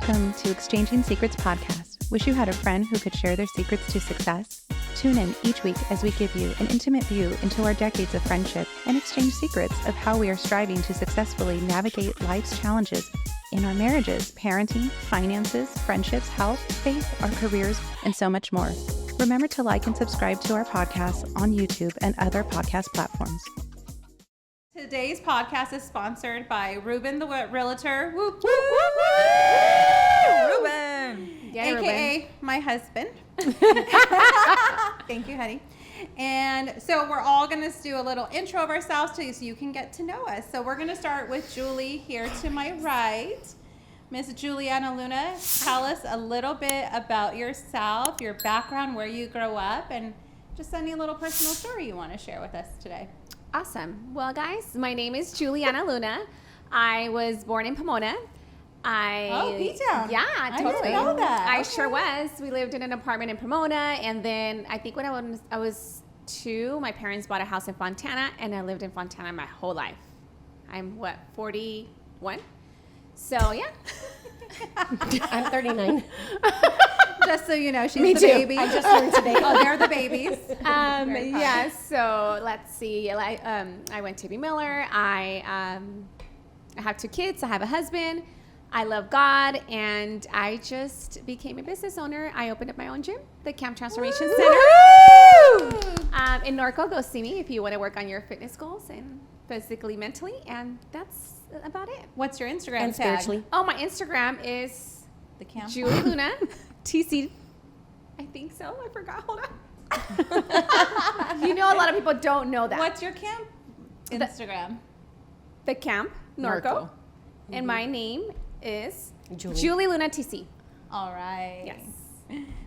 Welcome to Exchanging Secrets podcast. Wish you had a friend who could share their secrets to success? Tune in each week as we give you an intimate view into our decades of friendship and exchange secrets of how we are striving to successfully navigate life's challenges in our marriages, parenting, finances, friendships, health, faith, our careers, and so much more. Remember to like and subscribe to our podcast on YouTube and other podcast platforms. Today's podcast is sponsored by Ruben the Realtor, Ruben! Yay, AKA Ruben. My husband. Thank you, honey. And so we're all going to do a little intro of ourselves so you can get to know us. So we're going to start with Julie here to my right. Miss Juliana Luna, tell us a little bit about yourself, your background, where you grow up, and just any little personal story you want to share with us today. Awesome. Well, guys, my name is Juliana Luna. I was born in Pomona. P-Town. Yeah, totally. I didn't know that. I sure was. We lived in an apartment in Pomona, and then I think when I was 2, my parents bought a house in Fontana, and I lived in Fontana my whole life. I'm, 41? So, yeah. I'm 39. Just so you know, she's Me the too. baby. I just learned today. Oh, they're the babies. Yeah, so let's see. I went to B. Miller. I have 2 kids. I have a husband. I love God, and I just became a business owner. I opened up my own gym, the Camp Transformation Center. In Norco, go see me if you want to work on your fitness goals and physically, mentally, and that's about it. What's your Instagram And tag? spiritually. Oh, my Instagram is The camp. Julie Luna TC. I think so. I forgot. Hold on. You know, a lot of people don't know that. What's your camp Instagram? The Camp Norco. And my name is Julie Luna TC. All right. Yes.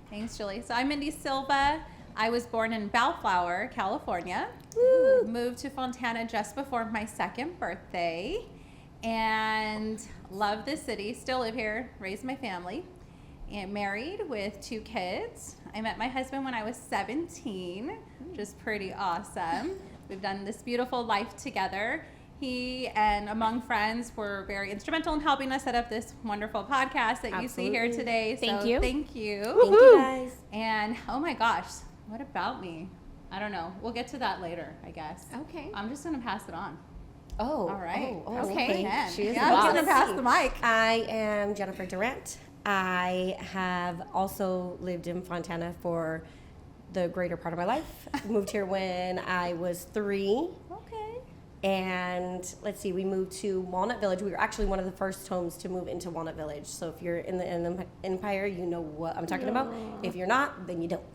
Thanks, Julie. So I'm Mindy Silva. I was born in Bellflower, California. Moved to Fontana just before my 2nd birthday. And love this city. Still live here. Raised my family. And married with 2 kids. I met my husband when I was 17, which is pretty awesome. We've done this beautiful life together. He and among friends were very instrumental in helping us set up this wonderful podcast that you see here today. Thank you. Thank you. Thank you, guys. And oh my gosh, what about me? I don't know. We'll get to that later, I guess. Okay. I'm just going to pass it on. Oh. All right. okay. She is I'm the boss. going to pass the mic. I am Jennifer Durant. I have also lived in Fontana for the greater part of my life. Moved here when I was 3. Okay. And let's see, we moved to Walnut Village. We were actually one of the first homes to move into Walnut Village. So if you're in the Empire, you know what I'm talking about. If you're not, then you don't.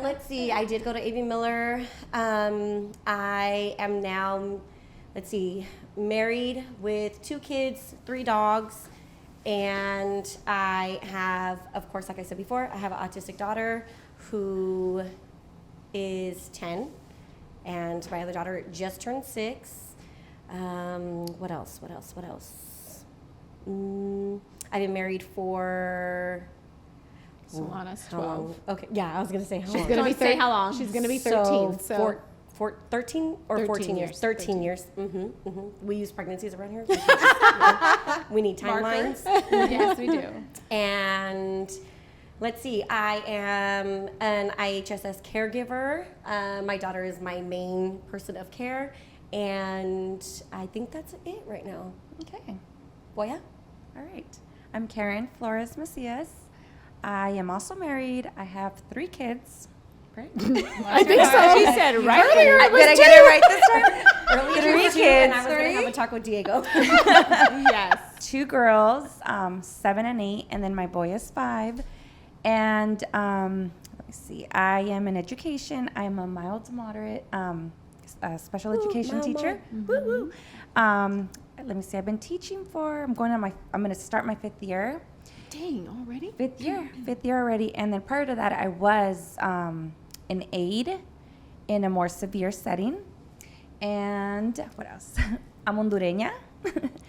Let's see, I did go to A.V. Miller. I am now, married with 2 kids, 3 dogs. And I have, of course, like I said before, I have an autistic daughter who is 10. And my other daughter just turned 6. What else? I've been married for... Solanas, how long? Okay, yeah, I was going to say how long. She's going to be Say how long? She's going to be 13. So 13 or 13 14 years? years. 13 years. We use pregnancies around here. We need timelines. Yes, we do. And let's see, I am an IHSS caregiver. My daughter is my main person of care. And I think that's it right now. Okay. Well, yeah. All right. I'm Karen Flores-Macias. I am also married. I have 3 kids. Right? I think so. She said right earlier. Did I get it right this time? Earlier 3 it was 2, kids. and I was going to have a talk with Diego. Yes. 2 girls, 7 and 8, and then my boy is 5. And let me see. I am in education. I'm a mild to moderate special education teacher. Let me see. I've been teaching for. I'm going to start my 5th year. Dang, already? 5th year already. And then prior to that, I was an aide in a more severe setting. And what else? I'm Hondureña.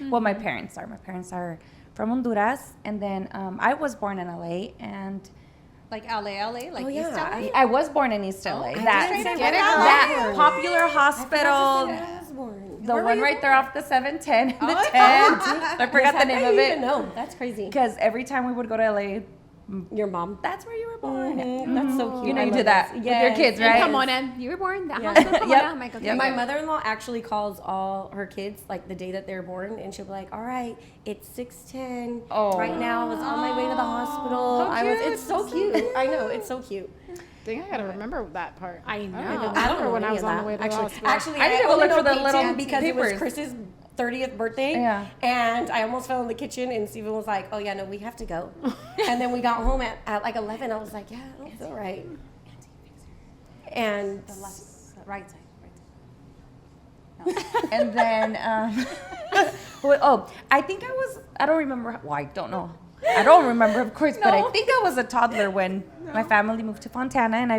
Well, my parents are. My parents are from Honduras. And then I was born in LA. And Like LA, like Oh, East yeah. LA? I was born in East LA. I that didn't say Get it what LA. that popular hospital. Osborne. The Where were one you right there off the 710 and the Oh, 10. I forgot the name I of didn't it. even know. That's crazy. Because every time we would go to LA, Your mom. that's where you were born. That's so cute. You know I you love do that this. with Yes. your kids, And right? Pomona, you were born that Yeah. house with Pomona. Yep. I'm like, okay. Yep. My mother-in-law actually calls all her kids like the day that they're born, and she'll be like, "All right, it's 6:10 Oh. right now. I was on my way to the hospital. How It's so cute. I know, it's so cute. Dang, I gotta remember that part. I know. I don't I don't remember know when I any was of on that. the way to the Actually, hospital. actually, I need to go only look for know the little Peyton because it was papers. Chris's 30th birthday. Yeah. And I almost fell in the kitchen, and Steven was like, "Oh yeah, no, we have to go." And then we got home at like 11. I was like, "Yeah, I don't feel right." And Right side. And then, I think I don't remember. Well, I don't know. I don't remember, of course, but I think I was a toddler when my family moved to Fontana, and I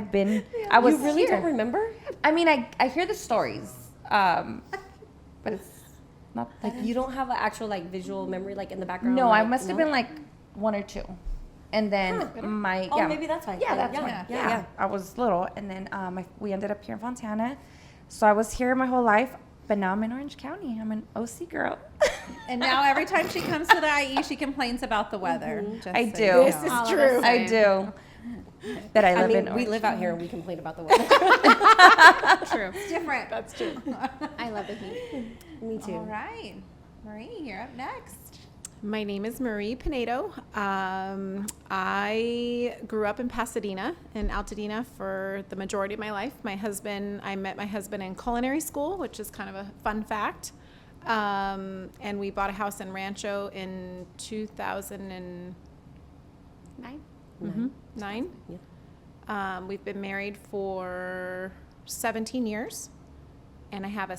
was you really here. don't remember? I mean, I hear the stories, but it's not Like you don't have an actual like visual memory like in the background? No, like, I must have been like 1 or 2, and then Oh, maybe that's why. Yeah, that's yeah, why. yeah. I was little, and then we ended up here in Fontana, so I was here my whole life. But now I'm in Orange County. I'm an OC girl. And now every time she comes to the IE, she complains about the weather. Just I so do. you know. This is true. I do. That I I live mean, in we Orange. live out here and we complain about the weather. True. It's different. That's true. I love the heat. Me too. All right. Marie, you're up next. My name is Marie Pinedo. I grew up in Pasadena and Altadena for the majority of my life. I met my husband in culinary school, which is kind of a fun fact. And we bought a house in Rancho in 2009. 9. Yeah. We've been married for 17 years, and I have a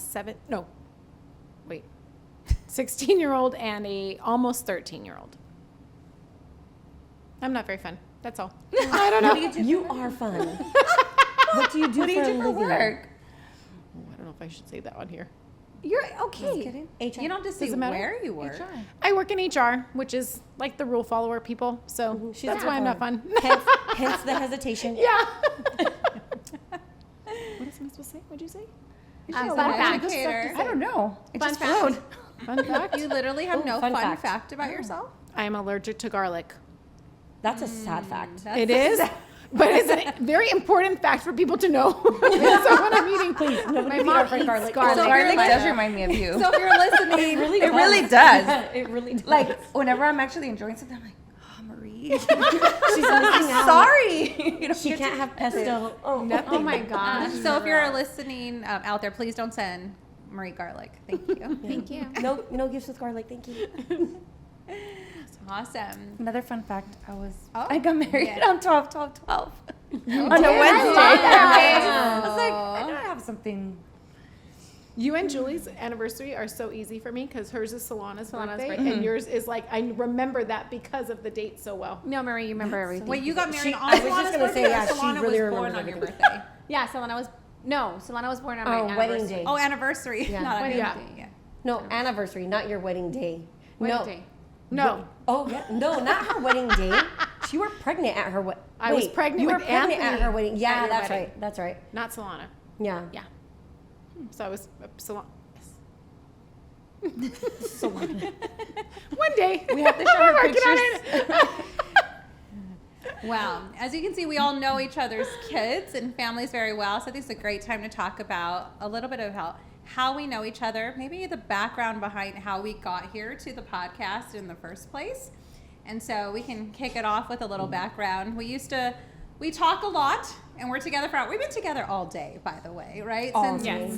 16-year-old and a almost 13-year-old. I'm not very fun. That's all. I don't know. You are fun. What do you do What do you for do a for living? work? I don't know if I should say that on here. You're okay. You don't just say Does it matter? where you work. I work in HR, which is like the rule follower people. So She's that's not why I'm not fun. Hence the hesitation. Yeah. What is I supposed to say? What'd you say? Fun an fact. educator. I don't know. It Fun just fact. flowed. Fun fact. You literally have no fun fun fact. fact about yourself? I am allergic to garlic. That's a sad fact. That's It is, but it's a very important fact for people to know. So when I'm eating, please. Nobody mom eat our friend eats garlic. garlic. So Garlic you're does like- remind me of you. So if you're listening, It really does. It really does. Like, whenever I'm actually enjoying something, I'm like, oh, Marie. she's missing out. Sorry. You know, She can't have pesto. Oh, Oh my gosh. so if you're listening out there, please don't send Marie garlic. Thank you. Thank you. no gifts with garlic. Thank you. Awesome. Another fun fact, Oh, I got married yeah. on 12/12/12 on a did? Wednesday. I I was like, I know I have something. you and Julie's anniversary are so easy for me because hers is Solana's birthday, birthday. and yours is like I remember that because of the date so well. No, Marie, you remember everything. Wait, you got married on I was just Solana's gonna birthday, say, or yeah, she Solana really was born remembers on your everything. birthday? Yeah, Solana was born on my Oh, wedding anniversary. day. Oh, anniversary. Yeah. Not Wedding anniversary. day. Yeah. No, anniversary, not your wedding day. Wedding no. day. No, Oh, yeah. No, not her wedding day. You were pregnant at her wedding. I was pregnant You were with pregnant at Anthony her wedding. Yeah, at your that's wedding. right. That's right. not Solana. Yeah. Yeah. So I was Solana. One day We have to show her working on pictures. it. Well, as you can see, we all know each other's kids and families very well. So I think it's a great time to talk about a little bit of how we know each other, maybe the background behind how we got here to the podcast in the first place. And so we can kick it off with a little background. We talk a lot, and we're together we've been together all day, by the way, right? All Since day.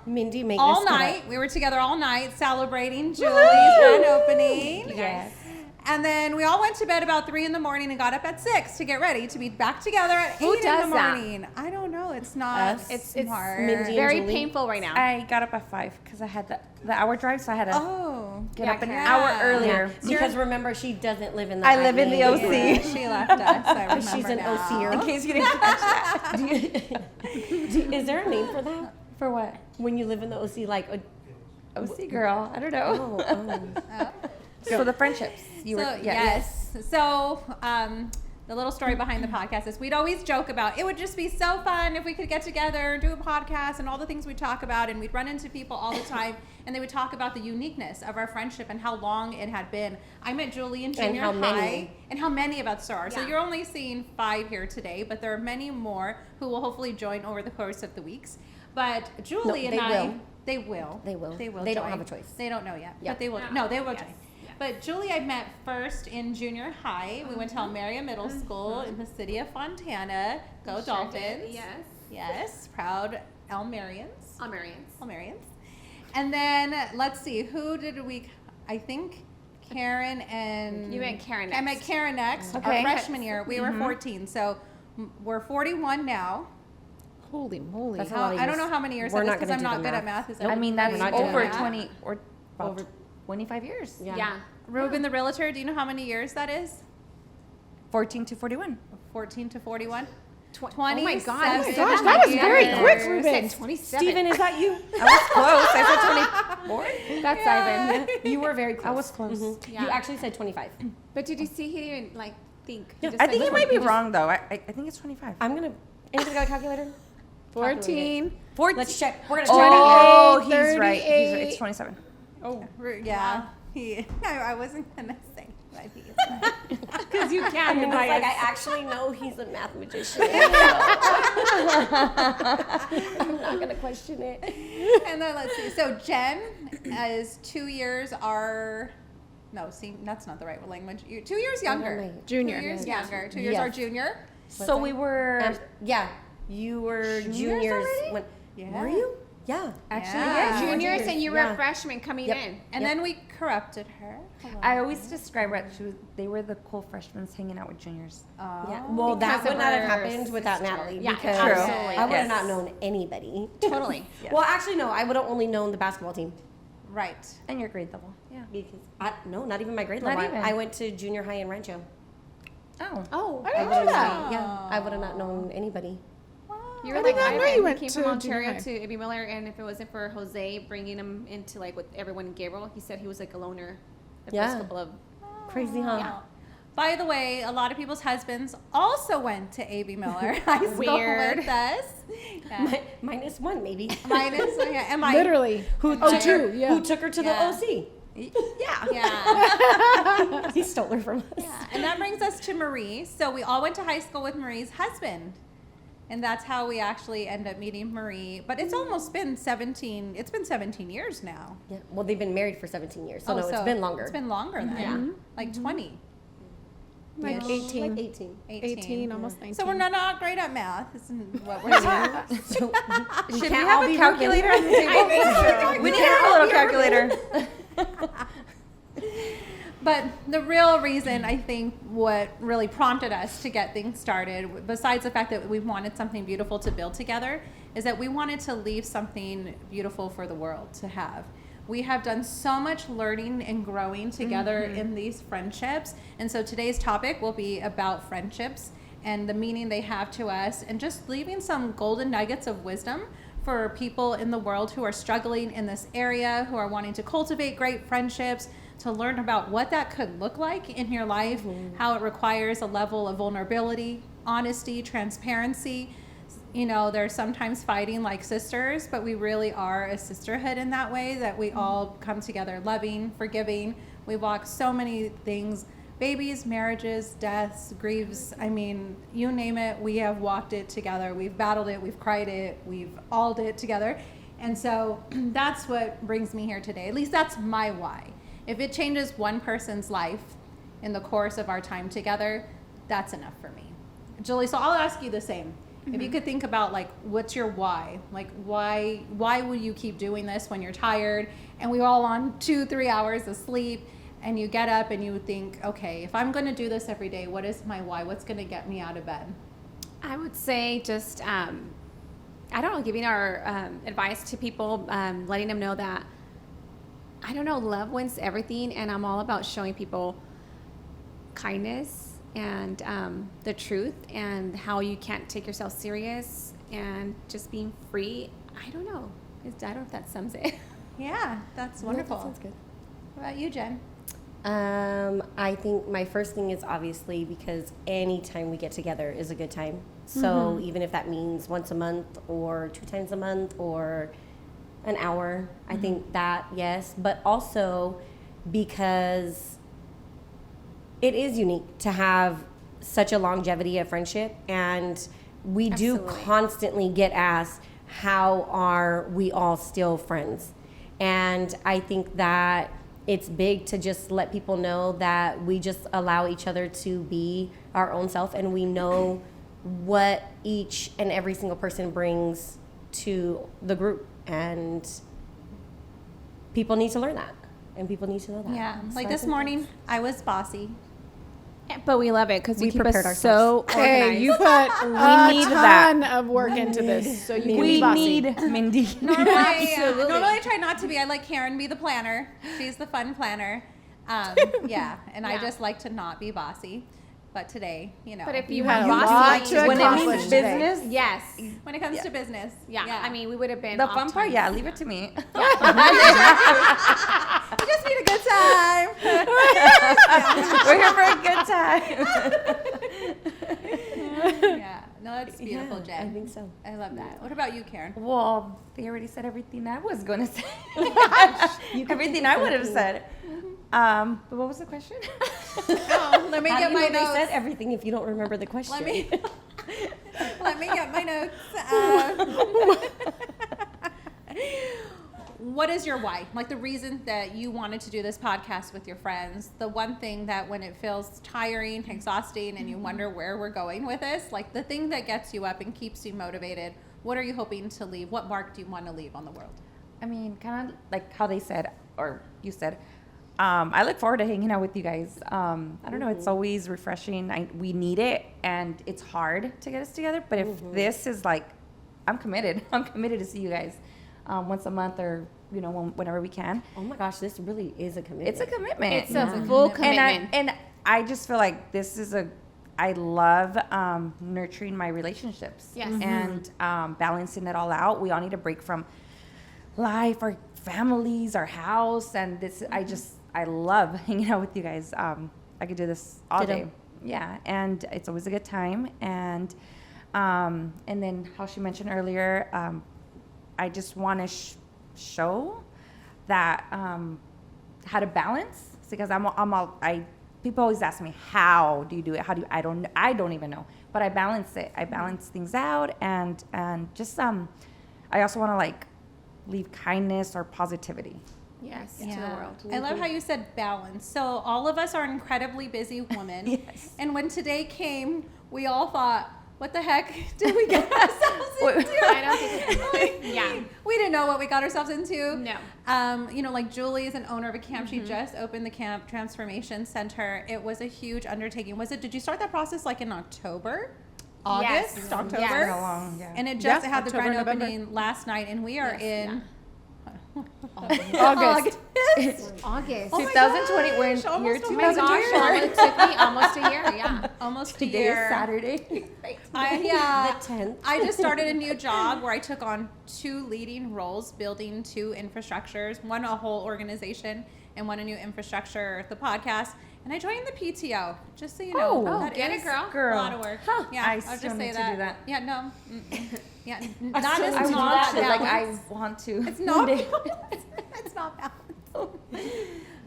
Mindy, make all this night. We were together all night celebrating Julie's Woohoo! grand opening. Yes. And then we all went to bed about 3 a.m. and got up at 6 to get ready to be back together at 8 Who in does the that? morning. I don't know. It's not Us. It's smart. Mindy and very Julie. painful right now. I got up at 5 because I had the hour drive, so I had to Oh. get yeah, up an yeah. hour earlier. Because remember, she doesn't live in the I live in the IE. OC. Yeah, she left us. I remember She's an now. OCer. In case you didn't catch that. Is there a name for that? For what? When you live in the OC, like OC girl. I don't know. oh. Oh. So the friendships. So, yes. So the little story behind the podcast is we'd always joke about it would just be so fun if we could get together and do a podcast and all the things we talk about, and we'd run into people all the time and they would talk about the uniqueness of our friendship and how long it had been. I met Julie in junior high, and how many of us there are. So you're only seeing 5 here today, but there are many more who will hopefully join over the course of the weeks. But Julie and I, they will. They will. They don't have a choice. They don't know yet, Yep. but they will. No, they will join. But Julie, I met first in junior high. We went to Almeria Middle School in the city of Fontana. Go Dolphins. Yes. Yes, proud Almerians. Almerians. And then, let's see, who did we, I think Karen and... You met Karen I next. met Karen next, Okay. our freshman year. We were 14, so we're 41 now. Holy moly. That's a lot of I don't years. know how many years We're that is not because gonna I'm do not the good math. at math. Is I mean, that's not doing over that. 20 or about 25 years. Yeah. Ruben the realtor, do you know how many years that is? 14 to 41. 14 to 41? Oh my God. Oh my gosh, that was very quick, You Ruben. said 27. Steven, is that you? I was close. I said 24. That's Ivan. You were very close. I was close. Yeah. You actually said 25. But did you see he didn't like think? He Yeah, just I said think he 20. might be wrong, though. I think it's 25. I'm going to... Anybody got a calculator? 14. 14. Let's check. We're going to check. Oh, he's 38, right. He's right. It's 27. Oh, yeah. I wasn't going to say, but he's right. Because you I can. mean, You're it's like, I biased. actually know he's a math magician. I'm not going to question it. And then let's see. So Jen is 2 years our... No, see, that's not the right language. 2 years younger. Junior. 2 years Yeah. younger. 2 years Yes. our junior. So we were... Yeah, you were juniors. already? When, Yeah. Were you? Yeah. Actually, Yeah. yeah. Juniors and you were Yeah. a freshman coming Yep. in. And then we corrupted her. I always describe her. They were the cool freshmen hanging out with juniors. Yeah. Well, Because that would of not have her happened without sister. Natalie. Yeah, because absolutely. I would have Yes. not known anybody. Totally. Yes. Well, actually, no. I would have only known the basketball team. Right. And your grade level. Yeah. Because no, not even my grade Not level. even. I went to junior high in Rancho. Oh. Oh. I didn't know would've that. not- Yeah, I would have not known anybody. You I were did like not know Ivan. you went He came to from junior Ontario high. to Abby Miller, and if it wasn't for Jose bringing him into like with everyone in Gabriel, he said he was like a loner the Yeah. first couple of. Crazy, huh? Yeah. By the way, a lot of people's husbands also went to A.B. Miller High School Weird. with us. Yeah. Minus one, maybe. Mine is, yeah, and mine. Literally. Who Oh, took two, her, yeah. Who took her to Yeah. the OC? Yeah. Yeah. He stole her from us. Yeah. And that brings us to Marie. So we all went to high school with Marie's husband. And that's how we actually end up meeting Marie. But it's almost been 17, it's been 17 years now. Yeah. Well, they've been married for 17 years, so no, it's so been longer. It's been longer than Yeah. like 20. Like Ish. 18. Like 18. 18, almost 19. So we're not great at math. Isn't what we're doing. So Should we can't all have a be calculator on the table? We need to have a little calculator. But the real reason, I think, what really prompted us to get things started, besides the fact that we wanted something beautiful to build together, is that we wanted to leave something beautiful for the world to have. We have done so much learning and growing together in these friendships. And so today's topic will be about friendships and the meaning they have to us, and just leaving some golden nuggets of wisdom for people in the world who are struggling in this area, who are wanting to cultivate great friendships, to learn about what that could look like in your life, how it requires a level of vulnerability, honesty, transparency. You know, they're sometimes fighting like sisters, but we really are a sisterhood in that way, that we all come together loving, forgiving. We walk so many things, babies, marriages, deaths, griefs. I mean, you name it, we have walked it together. We've battled it, we've cried it, we've alled it together. And so that's what brings me here today. At least that's my why. If it changes one person's life in the course of our time together, that's enough for me. Julie, so I'll ask you the same. If you could think about, like, what's your why? Like, why would you keep doing this when you're tired and we're all on 2-3 hours of sleep, and you get up and you think, okay, if I'm going to do this every day, what is my why? What's going to get me out of bed? I would say just, I don't know, giving our advice to people, letting them know that, I don't know, love wins everything, and I'm all about showing people kindness and the truth, and how you can't take yourself serious, and just being free. I don't know. I don't know if that sums it. Yeah, that's wonderful. That sounds good. What about you, Jen? I think my first thing is obviously because any time we get together is a good time. So even if that means once a month or 2 times a month or an hour, I think that, yes. But also because it is unique to have such a longevity of friendship, and we do constantly get asked, how are we all still friends? And I think that it's big to just let people know that we just allow each other to be our own self, and we know what each and every single person brings to the group, and people need to learn that, and people need to know that. Yeah, So like I this think morning, I was bossy. But we love it because We you keep prepared us so organized. Hey, you put need a that. ton of work into this, so you can We be bossy. need Mindy. Normally I try not to be. I let Karen be the planner. She's the fun planner. Yeah, and I Yeah. just like to not be bossy. But today, But if you You were had a bossy, lot to When it accomplish means today. business, yes, when it comes to business, yeah. I mean, we would have been the off fun part, time. yeah, leave it to me. we just need a good time. We're here for a good time. Yeah, no, that's beautiful, Yeah, Jen. I think so. I love that. What about you, Karen? Well, they already said everything I was going to say. Everything I would have said. But what was the question? Oh, let me How get do you my know they notes. said everything if you don't remember the question? Let me get my notes. What is your why? Like the reason that you wanted to do this podcast with your friends. The one thing that when it feels tiring, exhausting, and you wonder where we're going with this, like the thing that gets you up and keeps you motivated. What are you hoping to leave? What mark do you want to leave on the world? I mean, kind of like how they said, or you said, I look forward to hanging out with you guys. I don't know, it's always refreshing. We need it, and it's hard to get us together. But if this is like, I'm committed. I'm committed to see you guys once a month or, you know, whenever we can. Oh my gosh, this really is a commitment. It's a commitment. It's a full commitment. And I just feel like this is I love nurturing my relationships. Yes. And balancing it all out. We all need a break from life, our families, our house, and this. I love hanging out with you guys. I could do this all Ditto. day. Yeah, and it's always a good time. And then how she mentioned earlier, I just want to show that how to balance, because people always ask me, how do you do it? How do you, I don't even know, but I balance it. I balance things out, and just I also want to like leave kindness or positivity. Yes, to Yeah. the world. I love how you said balance. So all of us are incredibly busy women. Yes. And when today came, we all thought, what the heck did we get ourselves into? I don't think yeah. We didn't know what we got ourselves into. No. You know, like Julie is an owner of a camp. She just opened the Camp Transformation Center. It was a huge undertaking. Did you start that process like in October? August? Yes. October? Yes. How long? Yeah. And it just Yeah, had the October, grand November. opening last night, and we are in August. August. Oh my 2020. We're in gosh, almost year a Oh my 2000. gosh, it took me almost a year. Yeah. almost a Today year. is Saturday. Yeah. The 10th. I just started a new job where I took on 2 leading roles, building 2 infrastructures, one a whole organization and one a new infrastructure, the podcast. And I joined the PTO, just so you know. Oh, that get it, is girl. a lot of work. Huh. Yeah, I I'll still just need say to that. do that. Yeah, no. Yeah, I not as want not to, like I balanced. want to. It's not it's not balanced.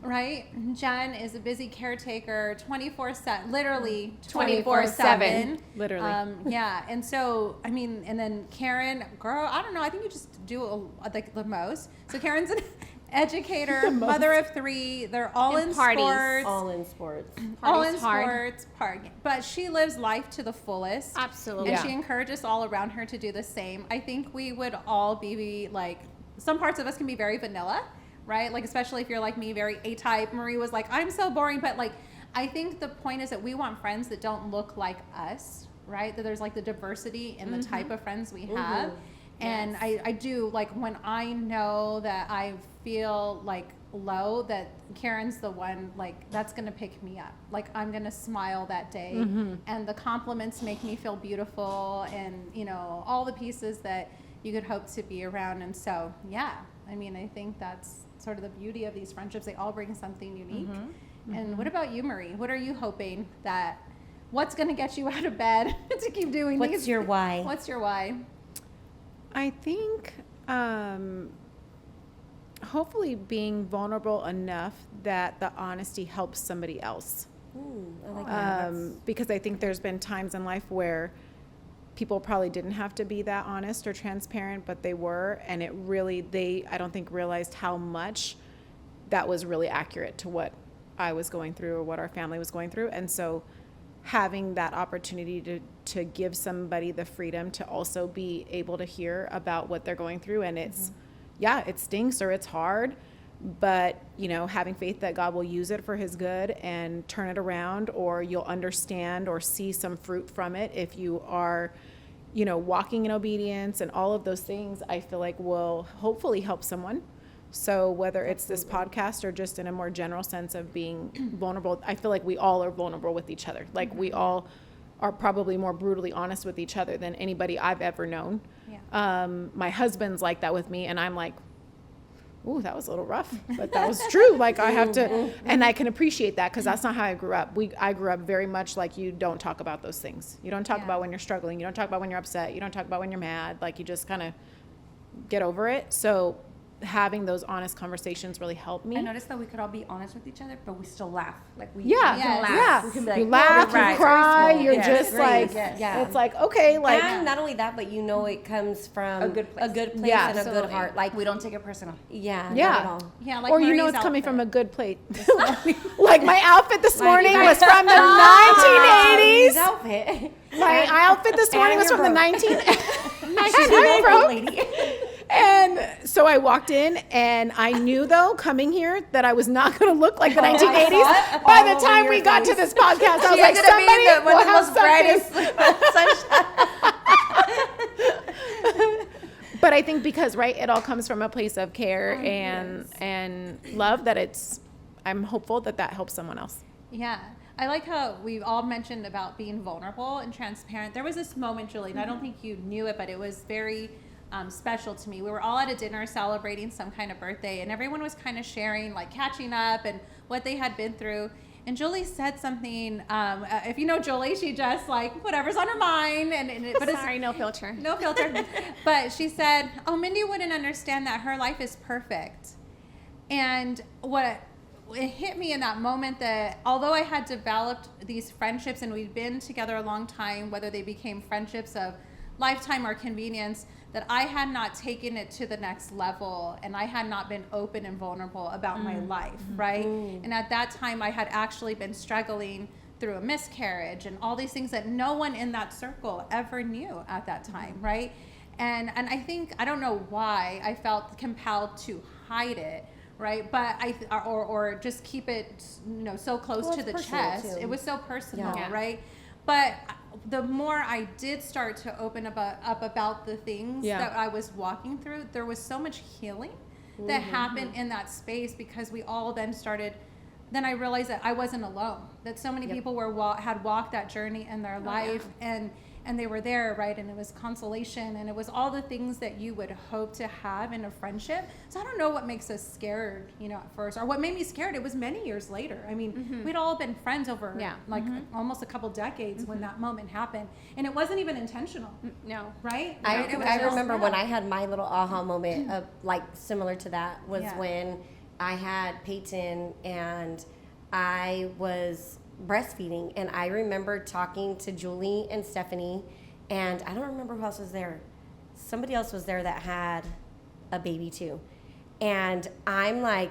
Right? Jen is a busy caretaker 24/7, literally 24/7. Literally. Yeah, and so I mean, and then Karen, girl, I don't know. I think you just do like the most. So Karen's an educator, mother of 3. They're all And in parties. sports, All in sports. all in Party's hard. sports. But she lives life to the fullest. Absolutely. And she encourages all around her to do the same. I think we would all be like, some parts of us can be very vanilla, right? Like, especially if you're like me, very A-type. Marie was like, I'm so boring. But like, I think the point is that we want friends that don't look like us, right? That there's like the diversity in the type of friends we have. And I do, like, when I know that I feel like low, that Karen's the one, like, that's gonna pick me up. Like, I'm gonna smile that day, and the compliments make me feel beautiful, and you know, all the pieces that you could hope to be around. And so, yeah, I mean, I think that's sort of the beauty of these friendships. They all bring something unique, And what about you, Marie? What are you hoping that, what's going to get you out of bed to keep doing these? What's your why? What's your why? I think hopefully being vulnerable enough that the honesty helps somebody else. I like that. Because I think there's been times in life where people probably didn't have to be that honest or transparent, but they were, and it really, I don't think realized how much that was really accurate to what I was going through or what our family was going through. And so having that opportunity to give somebody the freedom to also be able to hear about what they're going through, and it's, it stinks or it's hard, but having faith that God will use it for his good and turn it around, or you'll understand or see some fruit from it if you are, walking in obedience, and all of those things I feel like will hopefully help someone. So whether it's this podcast or just in a more general sense of being vulnerable, I feel like we all are vulnerable with each other. Like we all are probably more brutally honest with each other than anybody I've ever known. Yeah. My husband's like that with me, and I'm like, ooh, that was a little rough, but that was true. Like I have to, and I can appreciate that because that's not how I grew up. I grew up very much like you don't talk about those things. You don't talk about when you're struggling. You don't talk about when you're upset. You don't talk about when you're mad. Like you just kind of get over it. So having those honest conversations really helped me. I noticed that we could all be honest with each other, but we still laugh. Like we Yeah, can laugh. yeah. We can be like, You laugh, you right. cry, you're Yes, just great, like, yes. it's like, okay, like, And not only that, but it comes from A good place. Yeah, and a good Absolutely. heart. Like we don't take it personal. not at yeah. all. Yeah, like Or Marie's it's coming from a outfit. good plate. Like my outfit this morning was from the His 1980s. outfit. My outfit this morning was you're from the broke. 1980s. She's a broke lady. And so I walked in, and I knew though coming here that I was not going to look like the 1980s. By the time we got to this podcast, I was like, somebody will have something. But I think because it all comes from a place of care and love, that I'm hopeful that helps someone else. Yeah. I like how we've all mentioned about being vulnerable and transparent. There was this moment, Julie, and I don't think you knew it, but it was very special to me. We were all at a dinner celebrating some kind of birthday, and everyone was kind of sharing, like catching up and what they had been through. And Julie said something, if you know Julie, she just like whatever's on her mind. But Sorry, no filter. No filter. But she said, oh, Mindy wouldn't understand that her life is perfect. And it hit me in that moment that although I had developed these friendships and we'd been together a long time, whether they became friendships of lifetime or convenience, that I had not taken it to the next level, and I had not been open and vulnerable about my life, right? And at that time I had actually been struggling through a miscarriage and all these things that no one in that circle ever knew at that time, right? And I think, I don't know why I felt compelled to hide it, right? But or just keep it, so close to the chest. Too. It was so personal, Yeah. right? But the more I did start to open up about the things that I was walking through, there was so much healing that happened in that space, because we all then I realized that I wasn't alone, that so many people had walked that journey in their life, and they were there, right? And it was consolation, and it was all the things that you would hope to have in a friendship. So I don't know what makes us scared, at first, or what made me scared. It was many years later. I mean, we'd all been friends over almost a couple decades when that moment happened, and it wasn't even intentional. No. Right? I remember when I had my little aha moment of similar to that was Yeah. when I had Peyton and I was breastfeeding, and I remember talking to Julie and Stephanie, and I don't remember who else was there. Somebody else was there that had a baby too. And I'm like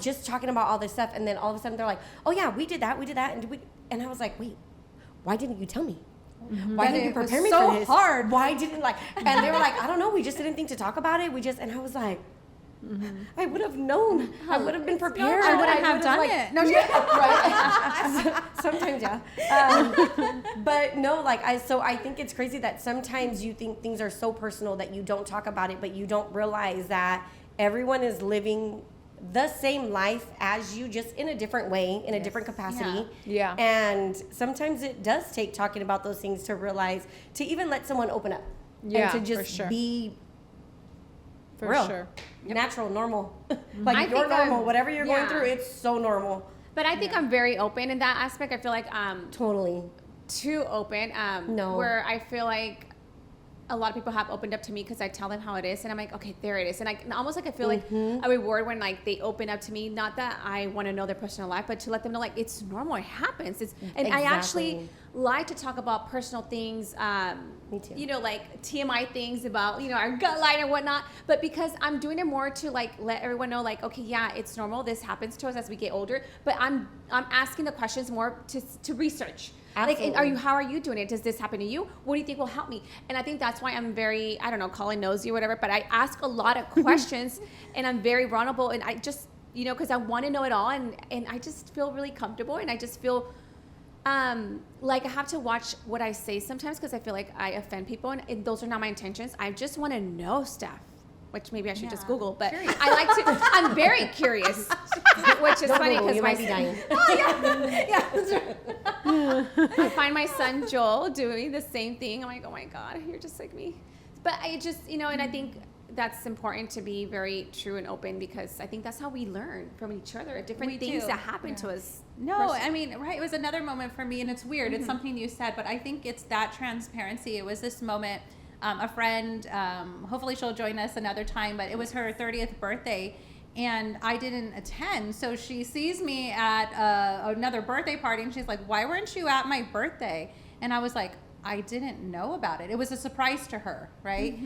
just talking about all this stuff, and then all of a sudden they're like, oh yeah, we did that, and I was like, wait, why didn't you tell me? Why didn't you prepare me so for this? hard. Why didn't and they were like, I don't know, we just didn't think to talk about it. And I was like, I would have known. I would have been prepared. I wouldn't have done it. No, right. Sometimes, yeah. But no, so I think it's crazy that sometimes you think things are so personal that you don't talk about it, but you don't realize that everyone is living the same life as you, just in a different way, in a different capacity. Yeah. And sometimes it does take talking about those things to realize, to even let someone open up. Yeah, and to just for sure. be For Real. sure. Natural, normal. I Like you're think normal. Whatever you're going yeah. through, it's so normal. But I think I'm very open in that aspect. I feel like Totally. too open. No. Where I feel like a lot of people have opened up to me because I tell them how it is, and I'm like, okay, there it is. And I almost like I feel like a reward when like they open up to me. Not that I want to know their personal life, but to let them know like it's normal, it happens. And I actually like to talk about personal things. Me too. You know, like TMI things about our gut line and whatnot. But because I'm doing it more to like let everyone know like, okay, yeah, it's normal. This happens to us as we get older. But I'm asking the questions more to research. Absolutely. Like, how are you doing it? Does this happen to you? What do you think will help me? And I think that's why I'm very, I don't know, call it nosy or whatever, but I ask a lot of questions and I'm very vulnerable, and I just, because I want to know it all, and I just feel really comfortable, and I just feel like I have to watch what I say sometimes because I feel like I offend people, and those are not my intentions. I just want to know stuff. Which maybe I should just Google, but I like to. I'm very curious, which is funny because you might be dying. yeah, that's right. I find my son Joel doing the same thing. I'm like, oh my God, you're just like me. But I just, and I think that's important to be very true and open because I think that's how we learn from each other. Different things that happen to us. No, I mean, right. It was another moment for me, and it's weird. It's something you said, but I think it's that transparency. It was this moment. A friend, hopefully she'll join us another time, but it was her 30th birthday and I didn't attend. So she sees me at another birthday party and she's like, why weren't you at my birthday? And I was like, I didn't know about it. It was a surprise to her, right?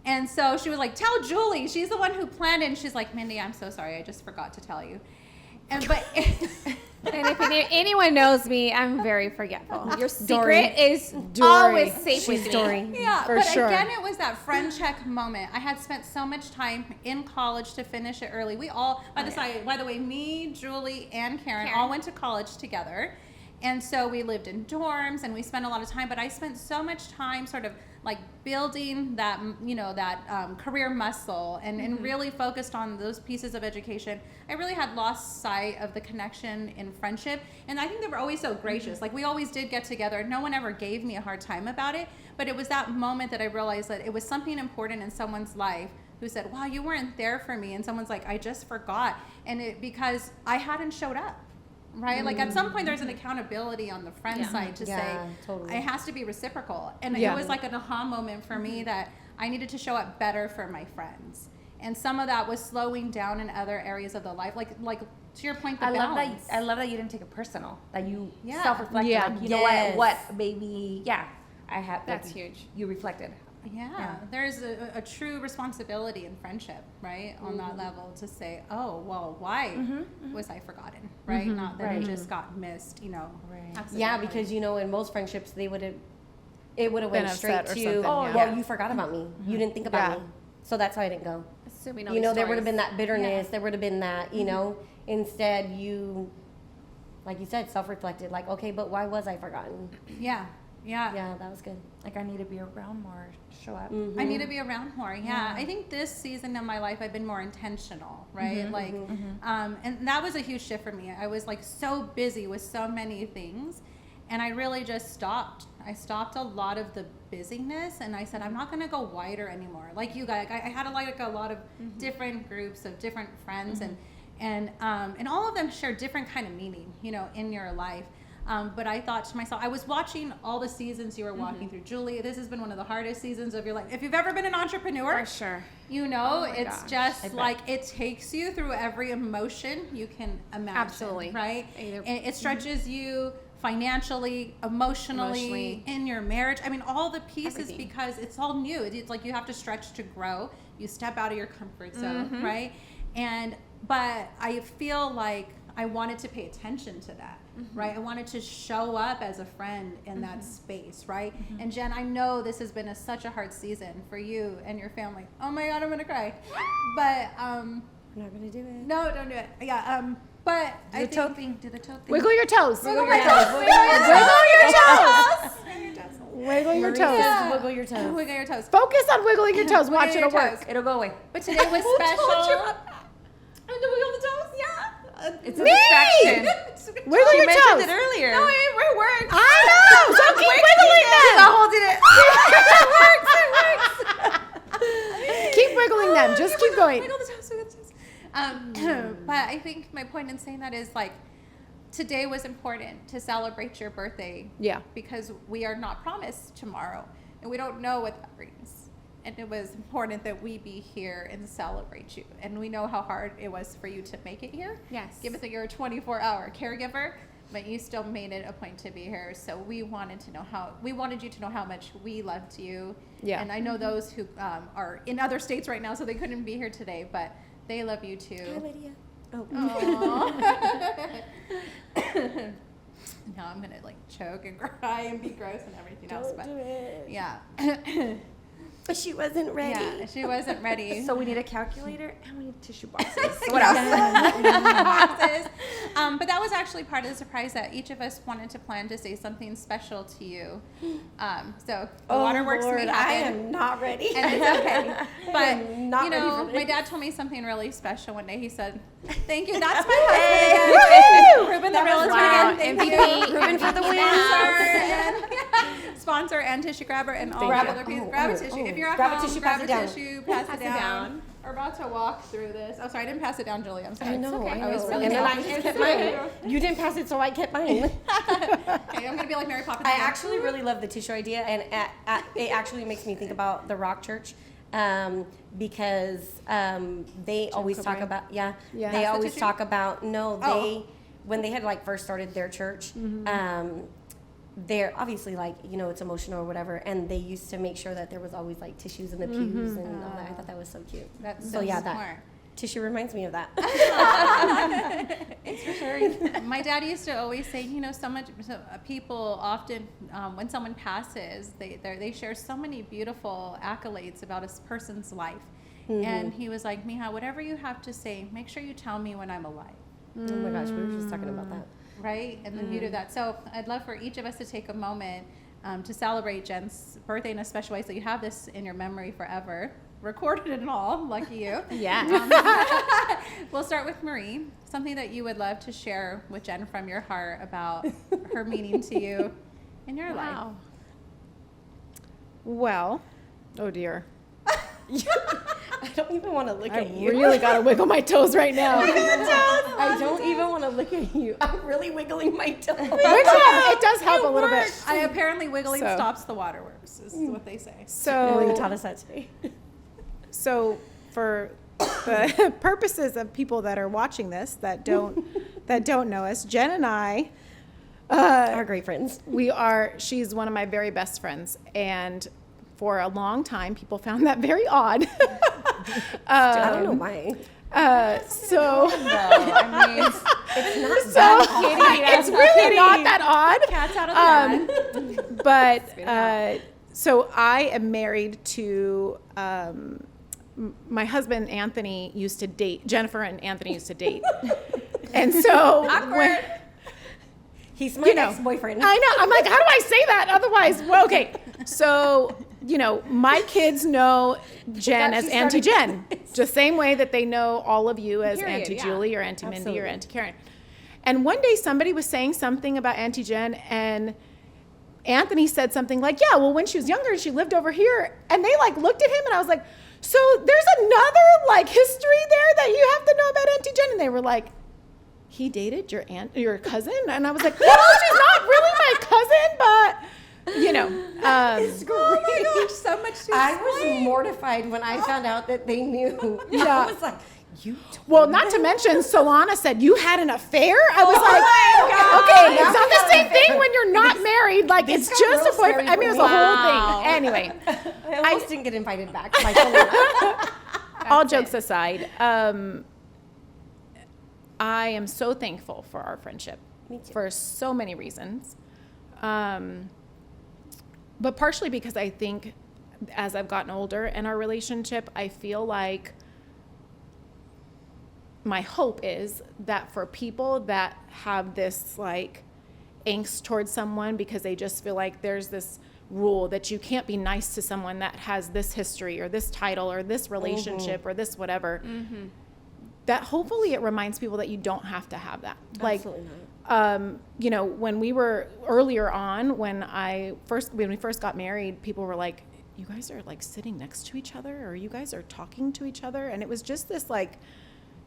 And so she was like, tell Julie. She's the one who planned it. And she's like, Mindy, I'm so sorry. I just forgot to tell you. And if anyone knows me, I'm very forgetful. Your secret Dory. is always safe with Dory. me. Yeah, For but sure. again, it was that friend check moment. I had spent so much time in college to finish it early. We all, by the way, me, Julie, and Karen all went to college together. And so we lived in dorms and we spent a lot of time, but I spent so much time sort of like building that, career muscle and really focused on those pieces of education. I really had lost sight of the connection in friendship. And I think they were always so gracious. Like we always did get together. No one ever gave me a hard time about it. But it was that moment that I realized that it was something important in someone's life who said, wow, you weren't there for me. And someone's like, I just forgot. And because I hadn't showed up. Right? Like at some point there's an accountability on the friend side to say totally. it has to be reciprocal. And it was like an aha moment for me that I needed to show up better for my friends. And some of that was slowing down in other areas of the life. Like to your point, the balance. I love that you didn't take it personal. That you self-reflected. Yeah. Like, you know what maybe I have. That's huge. You reflected. Yeah, there's a true responsibility in friendship, right? On that level to say, oh, well, why was I forgotten, right? Not that it just got missed, Right. Yeah, because in most friendships it would have Been went upset straight or to, something, well, you forgot about me. You didn't think about me. So that's why I didn't go. Assuming There would have been that bitterness. There would have been that, instead you, like you said, self-reflected. Like, okay, but why was I forgotten? Yeah. Yeah, that was good. Like I need to be around more, show up. I need to be around more. Yeah. I think this season of my life, I've been more intentional, right? And that was a huge shift for me. I was like so busy with so many things and I really just stopped. I stopped a lot of the busyness and I said, I'm not going to go wider anymore. Like you guys, I had like a lot of different groups of different friends and all of them share different kind of meaning, in your life. But I thought to myself, I was watching all the seasons you were walking through. Julie, this has been one of the hardest seasons of your life. If you've ever been an entrepreneur, For sure. It's just like it takes you through every emotion you can imagine. Absolutely. Right? And it stretches you financially, emotionally, in your marriage. I mean, all the pieces because it's all new. It's like you have to stretch to grow. You step out of your comfort zone, right? But I feel like I wanted to pay attention to that. Right? I wanted to show up as a friend in that space, right? And Jen, I know this has been such a hard season for you and your family. Oh my God, I'm gonna cry. But I'm not gonna do it. no, don't do it. Yeah, but Do the toe thing. Wiggle your toes. Wiggle your toes. Wiggle your toes. Wiggle your toes. Yeah. Wiggle your toes. Wiggle your toes. Focus on wiggling your toes. Watch Wiggle it your work. toes. It'll go away. But today was special. And to wiggle the toes? Yeah. It's a Me! distraction. Wiggle She your mentioned toes. it earlier. No, it works. I know. So keep wiggling them. Holding it. Keep keep wiggling them. Just keep going. Wiggle the toes, wiggle the toes. But I think my point in saying that is like, today was important to celebrate your birthday. Yeah. Because we are not promised tomorrow, and we don't know what that brings. And it was important that we be here and celebrate you. And we know how hard it was for you to make it here. Yes. Given that you're a 24-hour caregiver, but you still made it a point to be here. So we wanted you to know how much we loved you. Yeah. And I know those who are in other states right now, so they couldn't be here today, but they love you too. Hi, Lydia. Oh. Now I'm gonna like choke and cry and be gross and everything else. Don't But do it. yeah. But she wasn't ready. Yeah, she wasn't ready. So we need a calculator and we need tissue boxes. What else? But that was actually part of the surprise that each of us wanted to plan to say something special to you. So the waterworks Lord, may I happen. am not ready. And it's okay. But, am not you ready know, for my this. dad told me something really special one day. He said, thank you. That's my husband again. Ruben the realtor again. Thank MVP. you. Ruben for the win. Sponsor and tissue grabber and all Thank the you. other people. Oh, grab a oh, tissue. oh. If you're at Grab a home, tissue, grab pass a it down. tissue, pass it down. We're about to walk through this. Oh, sorry, I didn't pass it down, Julie. I'm sorry. I know. I was really and then I happy. just kept mine. You didn't pass it, so I kept mine. Okay, I'm gonna be like Mary Poppins. I again. actually really love the tissue idea, and it actually makes me think about the Rock Church, because they always talk about Yeah. they Pass the always tissue? talk about Oh. when they had like first started their church. They're obviously like, you know, it's emotional or whatever, and they used to make sure that there was always like tissues in the pews and all that. I thought that was so cute. That's So yeah, smart. that tissue reminds me of that. Thanks for sharing. My dad used to always say, you know, people often, when someone passes, they share so many beautiful accolades about a person's life. And he was like, Mija, whatever you have to say, make sure you tell me when I'm alive. Oh my gosh, we were just talking about that. Right? And the beauty of that. So I'd love for each of us to take a moment to celebrate Jen's birthday in a special way, so you have this in your memory forever. Recorded and all. Lucky you. Yeah. We'll start with Marie. Something that you would love to share with Jen from your heart about her meaning to you in your life. Wow. Well, oh dear. I don't even want to look I at you. really got to wiggle my toes right now. I don't even want to look at you. I'm really wiggling my toes. It does help a little bit. Apparently wiggling So- stops the waterworks, is what they say. Well, you So, taught us that today. so for the purposes of people that are watching this that don't know us, Jen and I, Our great friends. she's one of my very best friends, and for a long time, people found that very odd. I don't know why. So I mean, It's not it's really not that odd. Cat's out of the bag. But so I am married to my husband Anthony used to date Jennifer, and Anthony used to date, and so when, He's my ex-boyfriend. I know, I'm like, how do I say that? Otherwise, well, okay. So you know, my kids know Jen as Auntie Jen, the same way that they know all of you as Period, Auntie yeah. Julie or Auntie Mindy or Absolutely. Auntie Karen. And one day somebody was saying something about Auntie Jen, and Anthony said something like, yeah, well, when she was younger and she lived over here, and they like looked at him, and I was like, so there's another like history there that you have to know about Auntie Jen? And they were like, he dated your cousin? And I was like, no, she's not really my cousin, but you know. Oh my gosh, so much to I explain. was mortified when I found out that they knew. Yeah. I was like, you told Well, not to mention, Solana said you had an affair. I was my God. okay, Now it's not we the got same an thing when you're not married. Like, This it's got just real a boyfriend. scary I mean, it was for a me. whole Wow. thing. Anyway, I almost didn't get invited back. To my all jokes aside, I am so thankful for our friendship Me too. for so many reasons. But partially because I think as I've gotten older in our relationship, I feel like my hope is that for people that have this like angst towards someone because they just feel like there's this rule that you can't be nice to someone that has this history or this title or this relationship or this whatever, that hopefully it reminds people that you don't have to have that. Like, Absolutely not. you know, when we were earlier on, when we first got married, people were like, you guys are like sitting next to each other, or you guys are talking to each other. And it was just this like,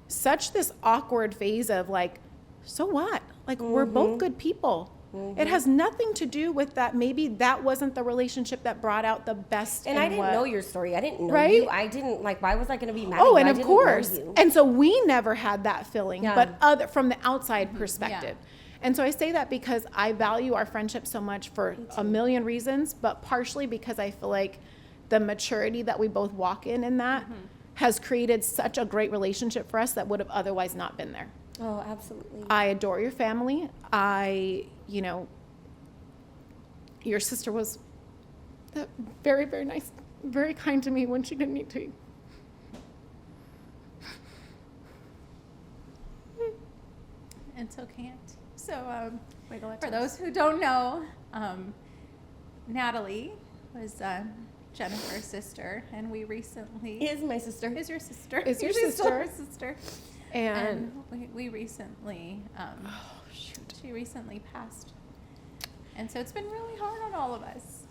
such this awkward phase of like, so what? Like, we're both good people. It has nothing to do with that. Maybe that wasn't the relationship that brought out the best. And I didn't know your story. I didn't know Right? you. I didn't, like, why was I going to be mad at you? Oh, and I of didn't know course. you. And so we never had that feeling, Yeah. but from the outside perspective. And so I say that because I value our friendship so much for a million reasons, but partially because I feel like the maturity that we both walk in that has created such a great relationship for us that would have otherwise not been there. Oh, absolutely. I adore your family. Your sister was very, very nice, very kind to me when she didn't need to be. It's okay. So, for those who don't know, Natalie was Jennifer's sister, and we recently Is my sister. is your sister. Is your She's still sister. her sister. And we recently, she recently passed, and so it's been really hard on all of us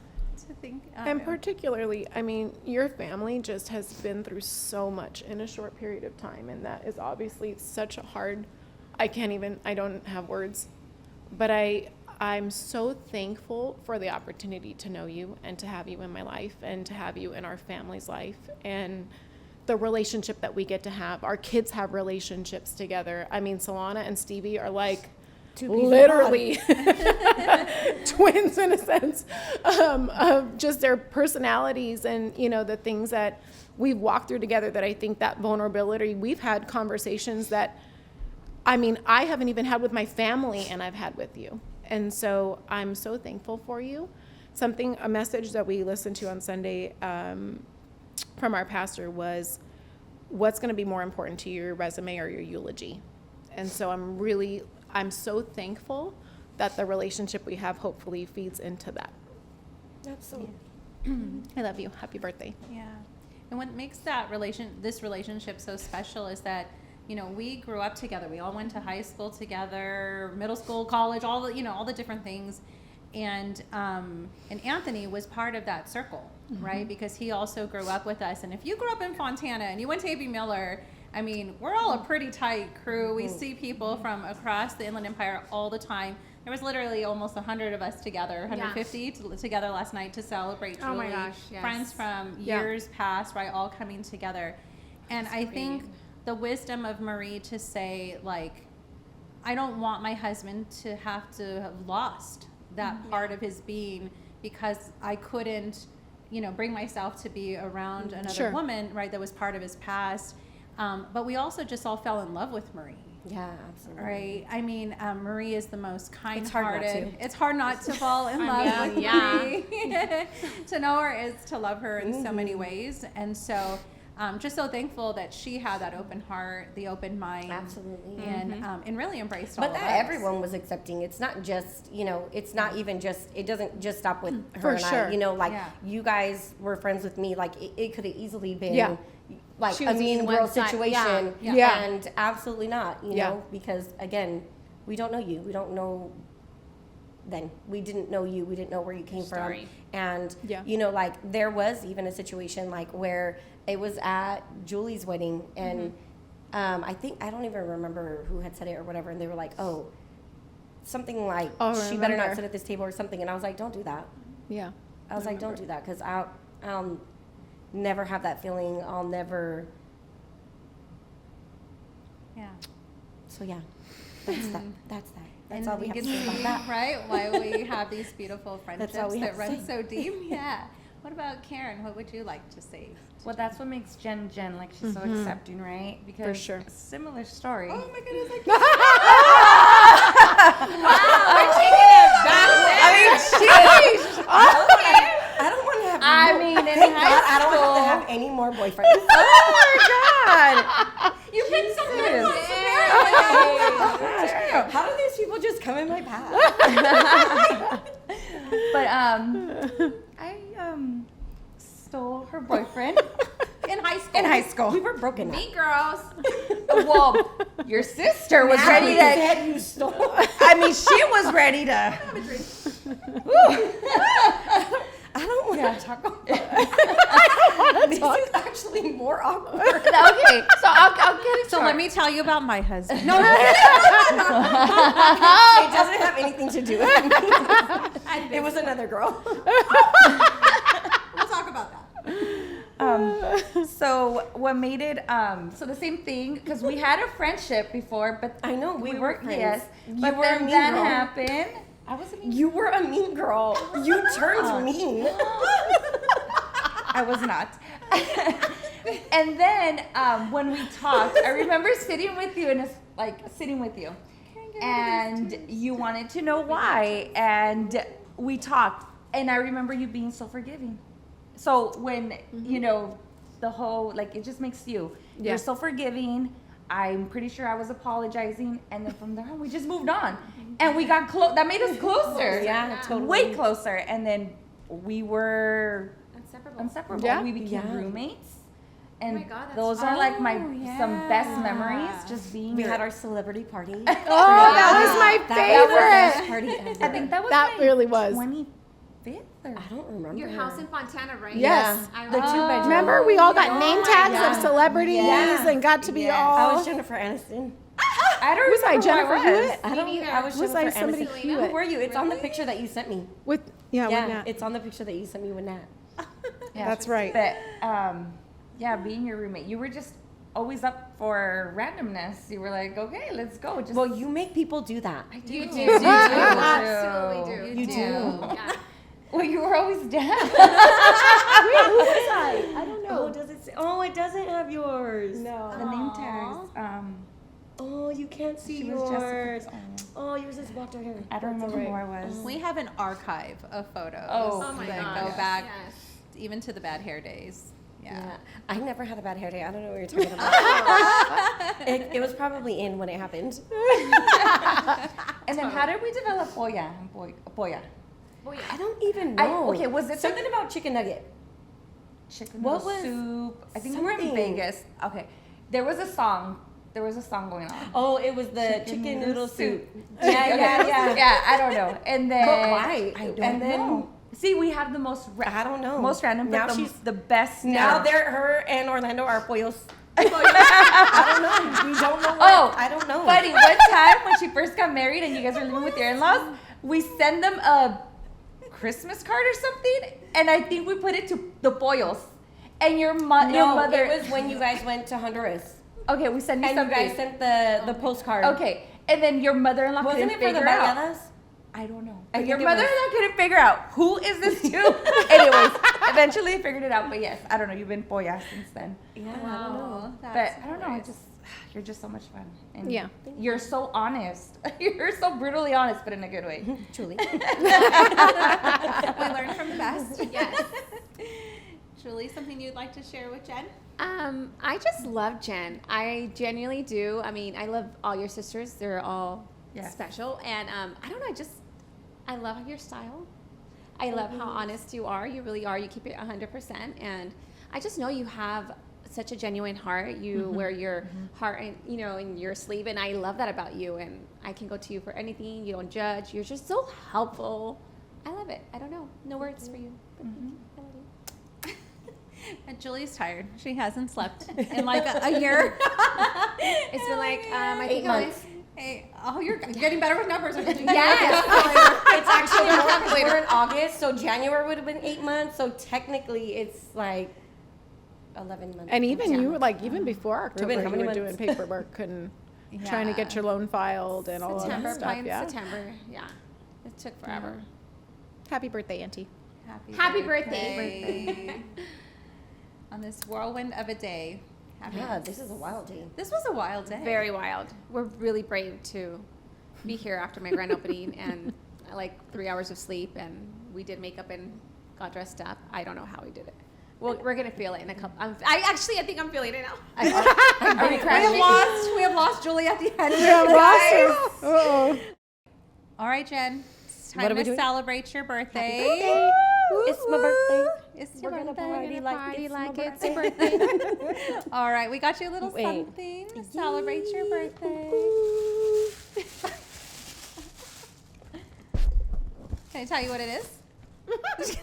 to think. and particularly, I mean, your family just has been through so much in a short period of time, and that is obviously such a hard, I don't have words, but I'm so thankful for the opportunity to know you and to have you in my life and to have you in our family's life, and the relationship that we get to have. Our kids have relationships together. I mean, Solana and Stevie are like literally twins in a sense, of just their personalities and, the things that we've walked through together, that I think that vulnerability, we've had conversations that, I mean, I haven't even had with my family and I've had with you. And so I'm so thankful for you. A message that we listened to on Sunday from our pastor was, what's going to be more important to you, your resume or your eulogy? And so I'm so thankful that the relationship we have hopefully feeds into that. Absolutely. I love you. Happy birthday. Yeah, and what makes this relationship so special is that, we grew up together. We all went to high school together, middle school, college, all the different things. And Anthony was part of that circle, right? Because he also grew up with us. And if you grew up in Fontana and you went to A.B. Miller, I mean, we're all a pretty tight crew. We see people from across the Inland Empire all the time. There was literally almost 100 of us together, 150 together last night to celebrate Julie. Oh my gosh, yes. Friends from years past, right, all coming together. And I think the wisdom of Marie to say, like, I don't want my husband to have lost that part of his being because I couldn't, bring myself to be around another woman, right, that was part of his past. But we also just all fell in love with Marie. Yeah, absolutely. Right? I mean, Marie is the most kind-hearted. It's hard not to. It's hard not to fall in love with Marie. To know her is to love her in so many ways. And so just so thankful that she had that open heart, the open mind. Absolutely. And really embraced all But of us. that everyone was accepting. It's not just, it's not even just, it doesn't just stop with her and I. You guys were friends with me. Like, it could have easily been like a mean girl situation. And absolutely not, you know, because, again, we don't know you. We don't know then. We didn't know you. We didn't know where you came from. And, like, there was even a situation, like, where it was at Julie's wedding, and I don't even remember who had said it or whatever, and they were like, oh, something like, she better not sit at this table or something, and I was like, don't do that. Yeah. I was like, don't do that, because I'll never have that feeling. I'll never. Yeah. So, yeah, that's that. That's that. That's all we have to say about that. Right? Why we have these beautiful friendships that run so deep. Yeah. What about Karen? What would you like to say? Well, that's what makes Jen, like, she's so accepting, right? Because for sure. A similar story. Oh my goodness, I Wow, we're taking it back there. I mean, sheesh. I don't want to have. I don't want to have any more boyfriends. Oh my God. You picked something else. How do these people just come in my path? But I stole her boyfriend in high school. in high school. We were broken. Me girls. Well, your sister was ready to. Said you stole. I mean, she was ready to. I don't want to talk about it. This is actually more awkward. Okay, so I'll get it. So let me tell you about my husband. No, It doesn't have anything to do with me. It was another girl. we'll talk about that. So what made it? So the same thing, because we had a friendship before, but I know, we were friends. Yes, You but were a then mean that girl. happened. I was a mean. You were a mean girl. You turned mean. I was not. And then when we talked, I remember sitting with you and you wanted to know why, and we talked, and I remember you being so forgiving. So when you know the whole it just makes you're so forgiving. I'm pretty sure I was apologizing, and then from there on we just moved on, and we got close. That made us closer. Yeah, totally. Way closer, and then we were inseparable. Yeah. We became roommates, and my God, that's those are like my some best memories. Just being. We had our celebrity party. Oh, that was my That favorite. was the best party ever. I think that was That my really was. 25th. Or, I don't remember. Your house in Fontana, right? Yes. I The 2-bedroom. Remember, we all got name tags Yeah. of celebrities Yeah. and got to be I all. was Jennifer Aniston. I don't Was I remember who Jennifer I was. Hewitt? I don't. neither. I was Was Jennifer I somebody Aniston. Hewitt? Who were you? It's on the picture that you sent me. with Yeah, with it's on the picture that you sent me with Nat. Yeah, That's right. But being your roommate, you were just always up for randomness. You were like, okay, let's go. Just Well, you make people do that. I do. You do. You do. Absolutely do. You do. Yeah. Well, you were always down. Who was I? I don't know. Oh, does it say? Oh, it doesn't have yours. No. The name tags. Oh, you can't see She was yours. Jessica. Oh, yours is Walter Hair. I don't remember who I was. We have an archive of photos Oh my that gosh. go back Yes. even to the bad hair days. Yeah. I never had a bad hair day. I don't know what you're talking about. It was probably in when it happened. And then how did we develop Poya? I don't even know. Okay, was it something about chicken nugget? chicken What noodle was soup? I think we were in something? Vegas. Okay, there was a song going on. Oh, it was the chicken noodle soup. Okay. Yeah. Yeah, I don't know. And then But why? I don't And then- know. See, we have the most I don't know. most random, but Now the, she's the best. now. Her and Orlando are pollos. I don't know. We don't know. Oh, I don't know. Buddy, one time when she first got married and you guys were living with your in-laws, we send them a Christmas card or something, and I think we put it to the pollos. And your mother. It was when you guys went to Honduras. Okay, we sent you And you something. guys sent the postcard. Okay, and then your mother-in-law Wasn't couldn't it for the figure out. bayadas? I don't know. I But your think it was. mother-in-law couldn't figure out who is this to. Anyways, eventually they figured it out. But yes, I don't know. You've been poya since then. Yeah, I don't know. But I don't know. You're just so much fun. And Yeah. You're so honest. You're so brutally honest, but in a good way. Truly. We learn from the best. Yes. Julie, something you'd like to share with Jen? I just love Jen. I genuinely do. I mean, I love all your sisters. They're all Yes. special. And I don't know, I love your style. I love how honest you are. You really are. You keep it 100%. And I just know you have such a genuine heart. You wear your heart in your sleeve. And I love that about you. And I can go to you for anything. You don't judge. You're just so helpful. I love it. I don't know. No words for you. But thank you. I love you. And Julie's tired. She hasn't slept in like a year. It's been like, I 8 think months. Hey, oh, you're getting better with numbers. Yes. It's actually we're in August, so January would have been 8 months. So technically, it's like 11 months. And even you were like, even before October, Ruben, how you many were doing months? paperwork and trying to get your loan filed and all of September, that stuff. probably in Yeah. September. Yeah. It took forever. Happy birthday, Auntie. Happy birthday. On this whirlwind of a day. Yeah, this is a wild day. This was a wild day. Very wild. We're really brave to be here after my grand opening and like 3 hours of sleep, and we did makeup and got dressed up. I don't know how we did it. Well, we're gonna feel it in a couple. I think I'm feeling it now. Are we crashing? We have lost Julie at the end. Uh-oh. All right, Jen. It's What time are we to doing? celebrate your birthday. It's my birthday. It's your We're gonna birthday. party like it's my birthday. All right, we got you a little Wait. something to celebrate your birthday. Can I tell you what it is?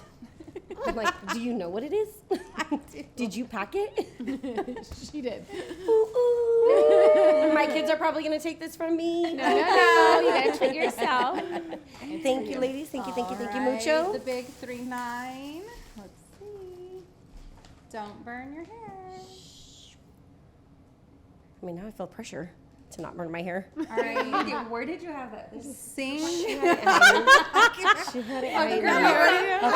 I'm like, do you know what it is? I do. Did you pack it? She did. Ooh. My kids are probably going to take this from me. No, you gotta treat yourself. Thank you, ladies. Thank you, All mucho. right, the big 3-9. Let's see. Don't burn your hair. I mean, now I feel pressure to not burn my hair. All right. Where did you have that? Sing. She had it I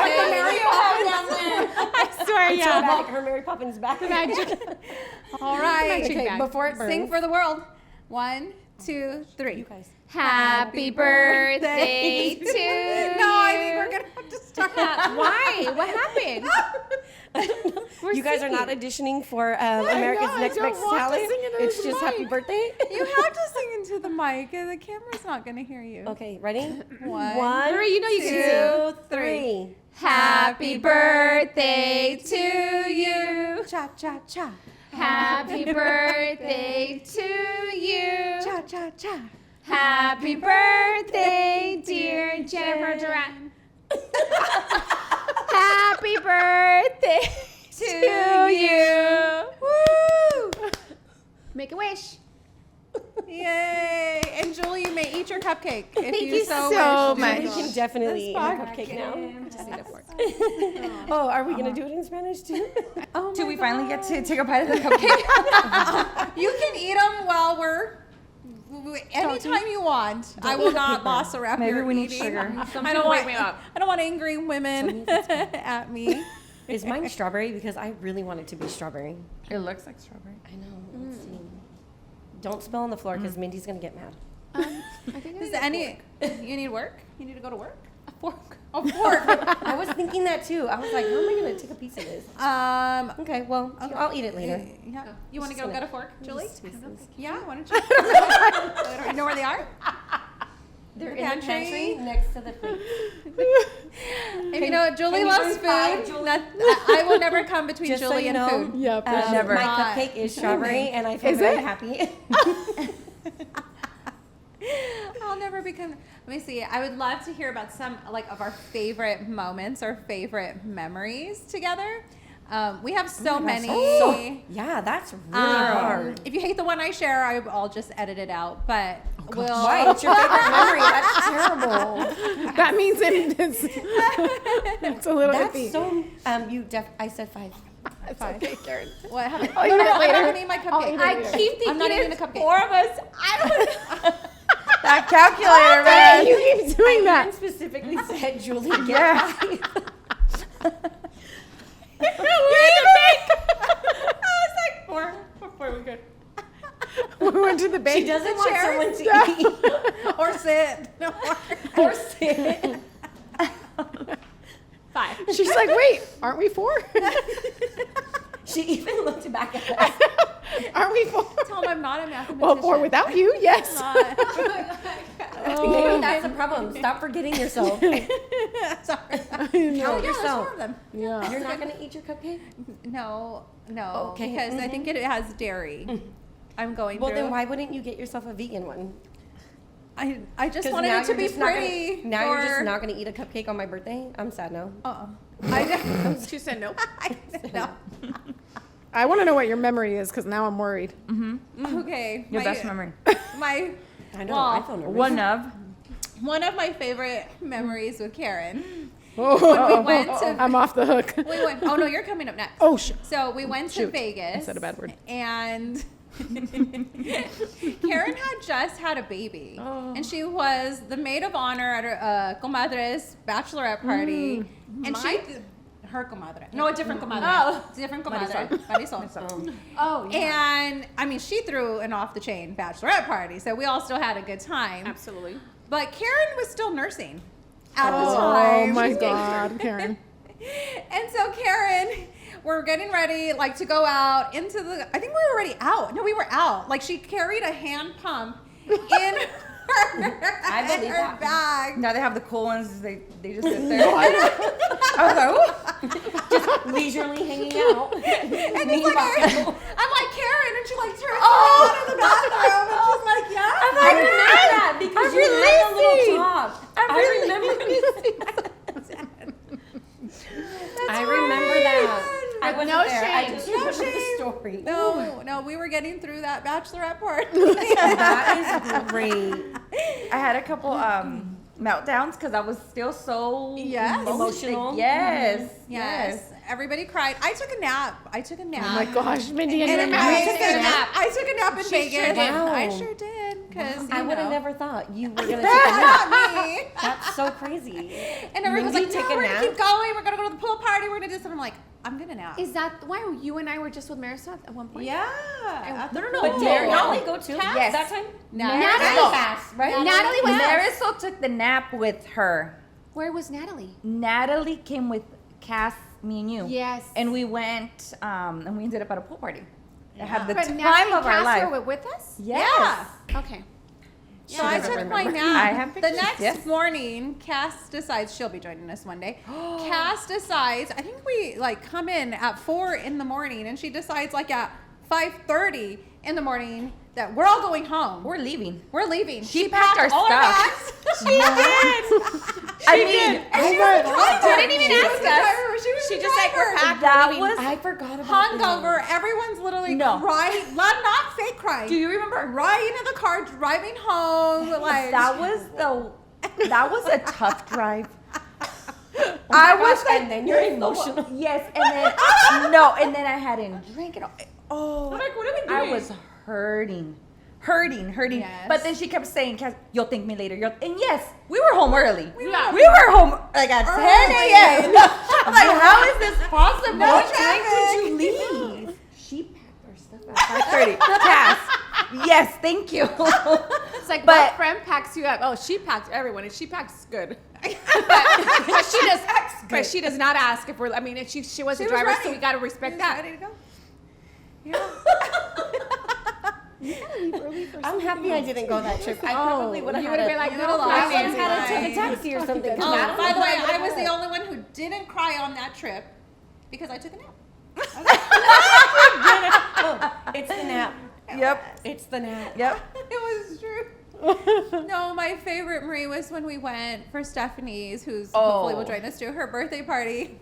swear, yeah. back, her Mary Poppins back. All right. Magic bag. Before it burns. Sing for the world. 1, 2, 3. You guys. Happy birthday to you. No, I think we're gonna have to start. Why? What happened? You guys are not auditioning for America's Next Best Talent. It's just happy birthday. You have to sing into the mic. The camera's not gonna hear you. Okay, ready? 1, Hurry, you know you can sing. 2, 3. Happy birthday to you. Cha cha cha. Happy birthday to you. Cha cha cha. Happy birthday, dear Jennifer Durant. Happy birthday to you. Woo! Make a wish. Yay! And Julie, you may eat your cupcake if Thank you you so so wish. much. We can definitely eat a cupcake now. Oh, are we going to do it in Spanish too? Oh Do my we finally God. get to take a bite of the cupcake? You can eat them while we're anytime you want. I will not boss around. Maybe your we need eating. sugar. I don't want angry women at me. Is mine strawberry? Because I really want it to be strawberry. It looks like strawberry. I know. Let's see. Don't spill on the floor because Mindy's going to get mad. I think Is any? You need work? You need to go to work? A fork. A fork. I was thinking that too. I was like, how am I going to take a piece of this? Okay, well, I'll eat it later. Yeah. You want to go Just get a fork, Julie? Pieces. Yeah. Why don't you? You know where they are? They're The in the pantry? pantry next to the plate. And you know, Julie you loves bring 5, food. Julie? I will never come between Just so Julie you and know, food. Yep. Never. My Not. cupcake is strawberry, and I feel Is very it? happy. I'll never become. Let me see. I would love to hear about some of our favorite moments or favorite memories together. We have so many. Yeah, that's really hard. If you hate the one I share, I'll just edit it out. But we'll. Why? It's your favorite memory. That's terrible. That means it's a little iffy. That's so. I said 5. It's okay, Karen. What happened? I'll eat it later. I'm gonna eat my cupcake. I keep thinking I'm not eating a it's cupcake. 4 of us. I don't. That calculator, man. You keep doing I that. specifically said Julie. Yeah. 5. Four, we're good. We went to the bank. She doesn't want chairs? someone to eat Or sit. No. or sit. 5. She's like, wait, aren't we 4? She even looked back at us. Aren't we 4? Tell them I'm not a mathematician. Well, 4 without you, yes. Maybe that's the problem. Stop forgetting yourself. Sorry. Count Yeah, there's yourself. 4 of them. Yeah. You're not going to eat your cupcake? No, Okay. because I think it has dairy. I'm going Well, through. then why wouldn't you get yourself a vegan one? I just 'Cause wanted now it to you're be just not pretty. Gonna, now you're just not going to eat a cupcake on my birthday? I'm sad now. She said no. No. I want to know what your memory is because now I'm worried. Okay. Your best memory. My I know. Well, I feel nervous. one of my favorite memories with Karen. Oh, we went to- I'm off the hook. We went. Oh no, you're coming up next. Oh, shit. So we went to Shoot. Vegas. I said a bad word. And Karen had just had a baby, and she was the maid of honor at her comadre's bachelorette party. And her comadre. No, a different comadre. Oh. It's a different comadre. Marisol. Oh, yeah. And I mean, she threw an off the chain bachelorette party, so we all still had a good time. Absolutely. But Karen was still nursing at the time. Oh, my God, Karen. And so Karen, we're getting ready, to go out into the. I think we were already out. No, we were out. She carried a hand pump in her bag. Now they have the cool ones. They just sit there. I was like, oh. Just leisurely hanging out. And it's I'm like, Karen, and she turns around in the bathroom, and she's like, yeah. I remember that because you had a little top. I remember. I came through that bachelorette party. That is great. I had a couple meltdowns because I was still so Yes. Emotional. Yes. Yes. Everybody cried. I took a nap. Oh my gosh, Mindy and And your I mouth. took a nap. I took a nap in Vegas. did. I Wow. sure did. Because I would have never thought you were gonna take a nap. Not me. That's so crazy. And everyone was Mindy, like, take no, a we're going nap? to keep going. We're going to go to the pool party. We're going to do something. I'm like, I'm going to nap. Is that why you and I were just with Marisol at one point? Yeah. No, But did Natalie go too? Yes. That time? Natalie. Fast, right? Natalie was Marisol took the nap with her. Where was Natalie? Natalie came with Cass, me and you. Yes. And we went, and we ended up at a pool party. I had the But time Natalie of our and Cass life. were with us? Yes. Okay. So I took my nap. I have the pictures, next yes. morning, Cass decides she'll be joining us one day. Cass decides, I think we like come in at 4 in the morning, and she decides like at 5:30 in the morning that we're all going home. We're leaving. We're leaving. She packed our all stuff. bags. She did. I mean, Didn't even ask us. She just like we're packed. that was. I forgot about Hungover. Everyone's literally No. crying. Not fake crying. Do you remember? Riding in the car, driving home. Like That was a tough drive. I was like, and then you're emotional. Yes, and then no, and then I hadn't drink it. Oh, like, what are we I doing? was hurting. Yes. But then she kept saying, "Cass, you'll thank me later." And yes, we were home early. We were. were home like at 10 a.m. I'm like, how is this possible? No What time traffic. did you leave? She packed our stuff at 5:30. Cass, yes, thank you. It's like, But- what friend packs you up? Oh, she packs everyone, and she packs good. but she does not ask if we're. I mean, if she was She the was driver, so ready. we got to respect She was that. ready to go. I'm happy I didn't go that trip. I probably would have You had would have a, been like, You no, would've I would lost have had to take a Right. taxi or something. 'cause Oh, Natalie by the way, would've I was the had only one who didn't cry on that trip because I took a nap. It's the nap. Yep. It's the nap. Yep. It was true. No, my favorite, Marie, was when we went for Stephanie's, who's hopefully will join us to her birthday party.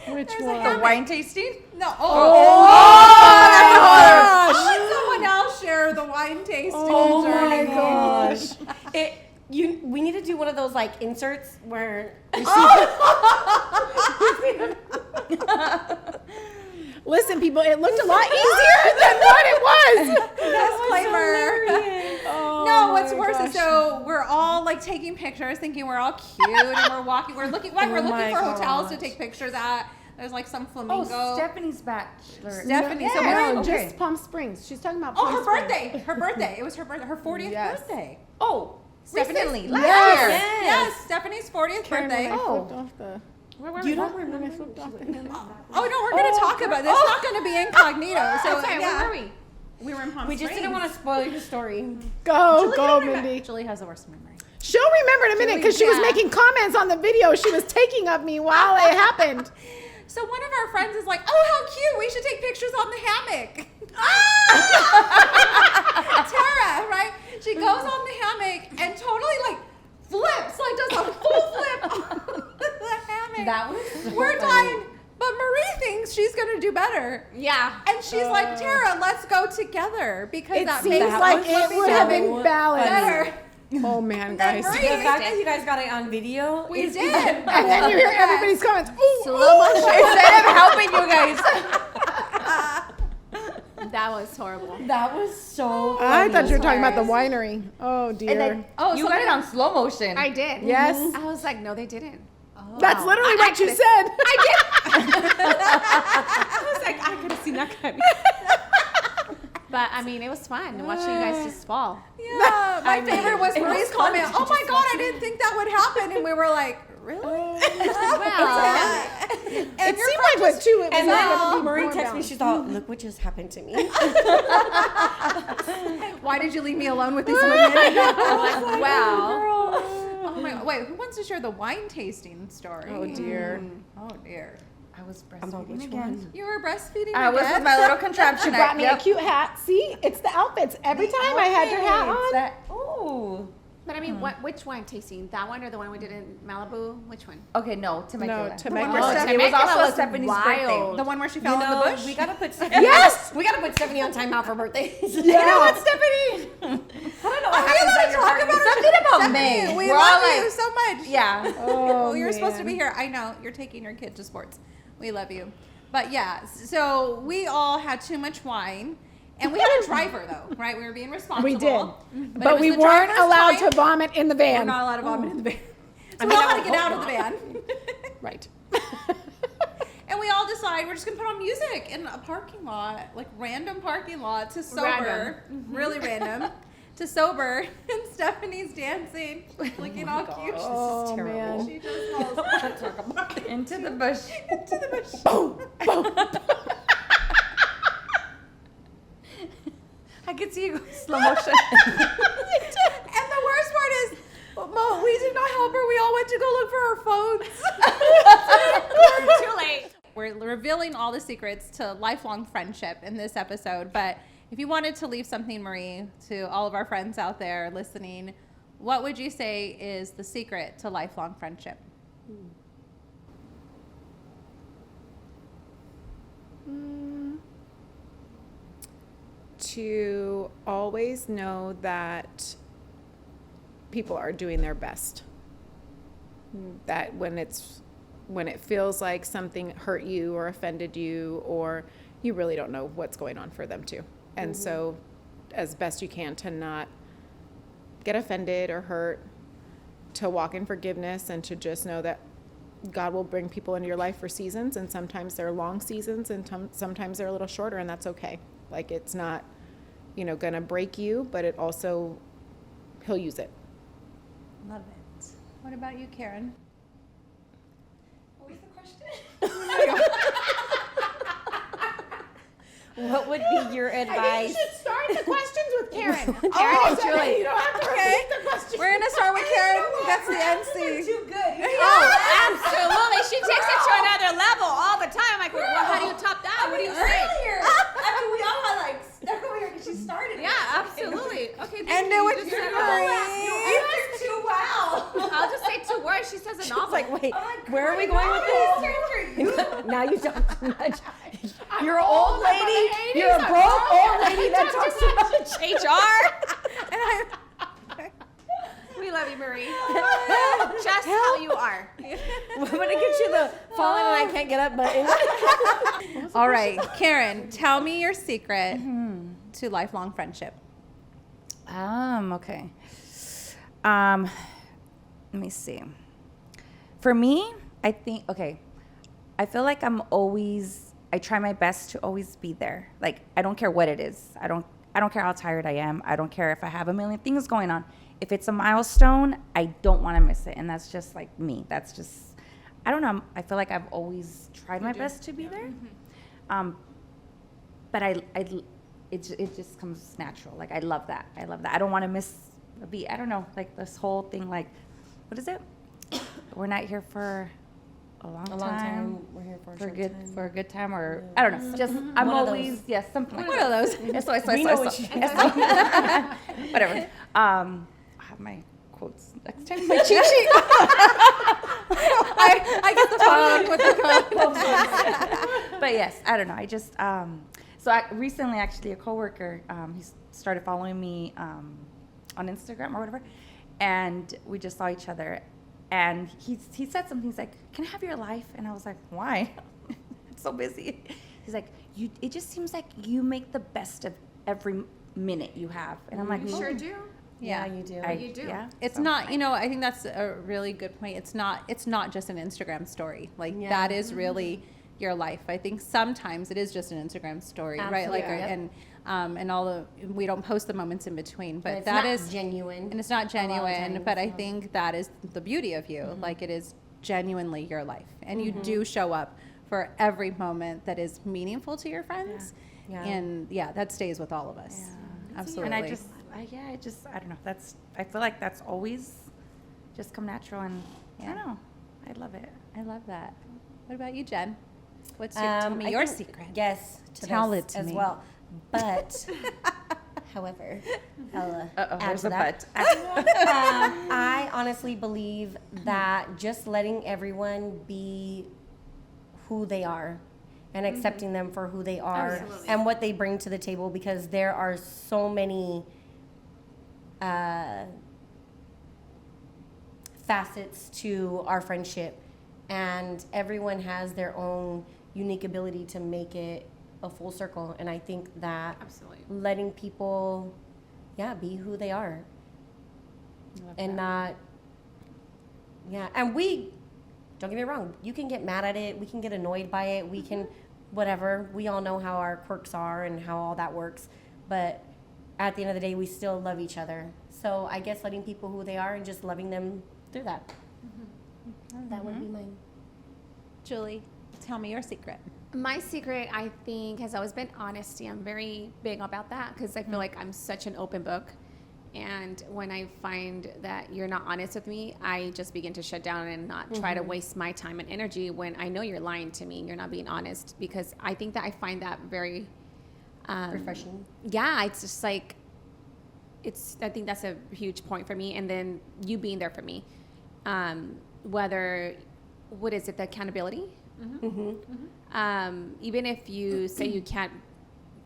Which There's a one? The wine tasting? No. Oh, I'll let someone else share the wine tasting Oh my journey. gosh. We need to do one of those like inserts where Listen, people, it looked a lot easier than what it was. Disclaimer. No, what's worse is so we're all like taking pictures, thinking we're all cute, and we're walking. We're looking for hotels to take pictures at. There's like some flamingo. Oh, Stephanie's bachelor. Stephanie. So No, we're okay. just Palm Springs. She's talking about Oh, Palm her Springs. birthday. Her birthday. It was her birthday. Her 40th Yes. birthday. Oh, Stephanie's- recently, last Yes. year. Yes, Stephanie's 40th birthday. Oh. Flipped off the, you don't remember. when I flipped off the handle. Oh no, we're gonna talk about this. It's not gonna be incognito. So Sorry, yeah. where were we? We were in Palm We just didn't want to spoil your story. Go, Mindy. Julie has the worst memory. She'll remember in a minute because she was yeah. making comments on the video she was taking of me while it happened. So one of our friends is like, "Oh, how cute! We should take pictures on the hammock." Tara, right? She goes on the hammock and totally like flips, like does a full flip on the hammock. That was so We're funny. dying, but Marie thinks she's gonna do better. Yeah. And she's like, Tara, let's go together because It that seems makes like us it look would have better. been balanced. Better. Oh man, Then guys. Marie- The fact that you guys got it on video. We is did. And then you hear everybody's comments. Ooh, Slow motion. Instead of helping you guys. That was horrible. That was so funny. I thought you were talking about the winery. Oh dear. And then you got it on slow motion. I did. Yes. I was like, no, they didn't. That's literally what you said. I was like, I could have seen that coming. But I mean, it was fun watching you guys just fall. Yeah, my favorite was it was Marie's fun comment. to Oh my just god, I didn't think that would happen, and we were like, really? Well, It seemed like what too. It was And not then gonna be Marie more texted me. balanced. She thought, "Look what just happened to me." Why did you leave me alone with these women? I'm like, wow. Oh my god! Wait, who wants to share the wine tasting story? Oh dear. Oh dear. I was About breastfeeding which again. one? You were breastfeeding. I was again? with my little contraption. She brought me a cute hat. See, it's the outfits. Every time I had your hat on. Ooh. But I mean, which wine tasting? That one or the one we did in Malibu? Which one? Okay, no, Temecula. No, The Temecula. one where Oh, it was Temecula also was Stephanie's wild. birthday. The one where she fell in the bush? We gotta put Stephanie. Yes! We gotta put Stephanie on timeout for birthdays. You know what, Stephanie? I don't know Oh, what we happens want at to your talk parties. about Something about Stephanie, May. We We're love all you like- so much. Yeah. Oh, You're supposed to be man. here. I know. You're taking your kid to sports. We love you. But yeah, so we all had too much wine. And we had a driver, though, right? We were being responsible. We did. But, But it was we the weren't driver's allowed time. to vomit in the We're van. not allowed to vomit in the van. So I we mean, all I had to would get out hope of the van. Right. And we all decide we're just going to put on music in a parking lot, like random parking lot to sober. Random. Really random. To sober. And Stephanie's dancing, looking all cute. Oh, terrible. man. She just falls Into the bush. into the bush. I could see you go slow motion. And the worst part is, Mo, we did not help her. We all went to go look for our phones. Too late. We're revealing all the secrets to lifelong friendship in this episode. But if you wanted to leave something, Marie, to all of our friends out there listening, what would you say is the secret to lifelong friendship? To always know that people are doing their best. That when it feels like something hurt you or offended you, or you really don't know what's going on for them too. And so as best you can to not get offended or hurt, to walk in forgiveness, and to just know that God will bring people into your life for seasons, and sometimes they're long seasons and sometimes they're a little shorter, and that's okay. Like, it's not, gonna break you, but it also, he'll use it. Love it. What about you, Karen? What was the question? What would be your advice? Start the questions with Karen. Karen and Julie. You don't have to repeat the questions. We're going to start with Karen. That's the NC. Too good. Oh, absolutely. She takes it to another level all the time. Like, well, how do you top that? What do you say? Earlier, after we all had like stuck over here because she started. Yeah, absolutely. Okay. And do what you said do. You answered too well. I'll just say 2 words. She says a novel. It's like, wait, where are we going with this? Now you talk too much. You're an old lady. You're a broke old lady that talks too much. HR. We love you, Marie. Just how you are. I'm gonna get you the falling and I can't get up button. All right, Karen, tell me your secret to lifelong friendship. Okay. Let me see. For me, I think, I feel like I try my best to always be there. Like, I don't care what it is. I don't care how tired I am. I don't care if I have a million things going on. If it's a milestone, I don't want to miss it. And that's just like me. That's just, I don't know. I feel like I've always tried my best to be there. But it just comes natural. Like, I love that. I don't want to miss a beat. I don't know. Like, this whole thing, like, what is it? We're not here for a long time. We're here for For a good time, or I don't know. Just I'm One of always something like One of those. Whatever. I have my quotes next time. My cheat sheet. I get the following with the code. But yes, I don't know. I just so recently actually a coworker he started following me on Instagram or whatever, and we just saw each other. And he said something. He's like, "Can I have your life?" And I was like, "Why?" It's so busy. He's like, "It just seems like you make the best of every minute you have." And I'm like, You sure do. Yeah, you do. You do. Yeah. It's So, not, I think that's a really good point. It's not just an Instagram story. Like, that is really your life. I think sometimes it is just an Instagram story, right? Like, Absolutely. and all the, we don't post the moments in between, but It's that not is genuine. and it's not a lot of genuine, times, but I so. think that is the beauty of you. Like, it is genuinely your life, and you do show up for every moment that is meaningful to your friends. Yeah. And that stays with all of us. Absolutely. And I don't know. I feel like that's always just come natural, and I don't know. I love it. I love that. What about you, Jen? Tell me I your think- secret. Yes, to Tell this it to as me. well. But However, Ella, There's a but. I honestly believe that just letting everyone be who they are and accepting them for who they are Absolutely. and what they bring to the table, because there are so many facets to our friendship, and everyone has their own unique ability to make it a full circle. And I think that Absolutely. letting people be who they are and not and we don't get me wrong, you can get mad at it, we can get annoyed by it, we can whatever, we all know how our quirks are and how all that works, but at the end of the day we still love each other. So I guess letting people who they are and just loving them through that. That would be mine. Julie, tell me your secret. My secret, I think, has always been honesty. I'm very big about that because I feel like I'm such an open book. And when I find that you're not honest with me, I just begin to shut down and not try to waste my time and energy when I know you're lying to me and you're not being honest, because I think that I find that very Refreshing. Yeah, it's just like, I think that's a huge point for me. And then you being there for me. What is it, the accountability? Even if you say you can't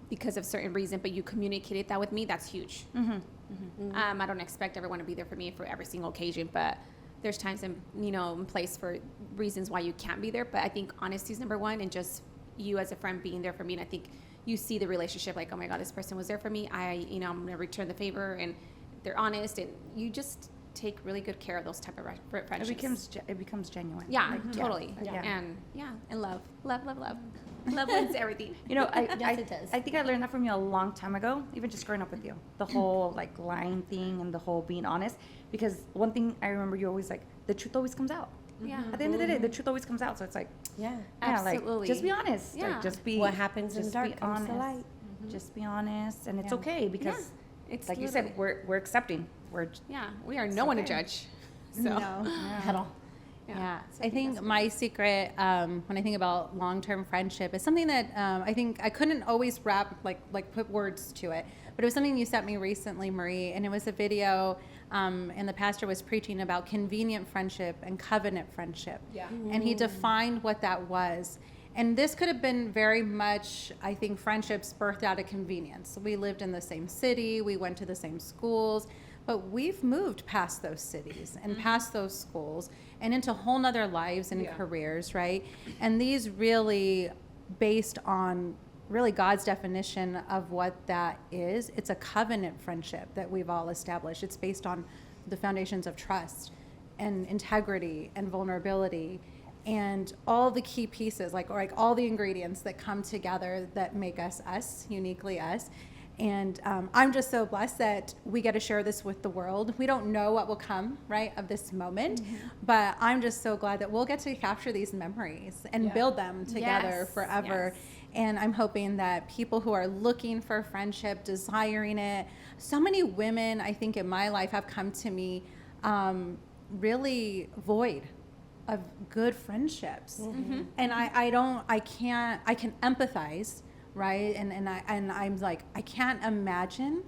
because of certain reason, but you communicated that with me, that's huge. I don't expect everyone to be there for me for every single occasion, but there's times in place for reasons why you can't be there. But I think honesty is number one, and just you as a friend being there for me. And I think you see the relationship like, oh my God, this person was there for me. I'm going to return the favor, and they're honest, and you just take really good care of those type of friendships. It becomes genuine. Yeah, totally. Yeah. And love wins everything. Yes, it does. I think I learned that from you a long time ago, even just growing up with you. The whole like lying thing and the whole being honest. Because one thing I remember, you always like, the truth always comes out. Yeah, At the end of the day, the truth always comes out. So it's like, absolutely. like, just be honest. Yeah. Like, just be. What happens in the just dark be comes to honest. light. Just be honest, and it's okay, because, It's like you said, we're accepting. we are no one to judge. So No. At all. Yeah, I think my secret, when I think about long-term friendship, is something that I think I couldn't always like put words to it, but it was something you sent me recently, Marie, and it was a video, and the pastor was preaching about convenient friendship and covenant friendship, and he defined what that was. And this could have been very much, I think, friendships birthed out of convenience. We lived in the same city, we went to the same schools, but we've moved past those cities and past those schools and into whole nother lives and careers, right? And these really, based on really God's definition of what that is, it's a covenant friendship that we've all established. It's based on the foundations of trust and integrity and vulnerability and all the key pieces, like all the ingredients that come together that make us uniquely us. And I'm just so blessed that we get to share this with the world. We don't know what will come, right, of this moment, but I'm just so glad that we'll get to capture these memories and build them together forever. Yes. And I'm hoping that people who are looking for friendship, desiring it, so many women, I think, in my life have come to me really void of good friendships. And I can empathize, right? And I'm like, I can't imagine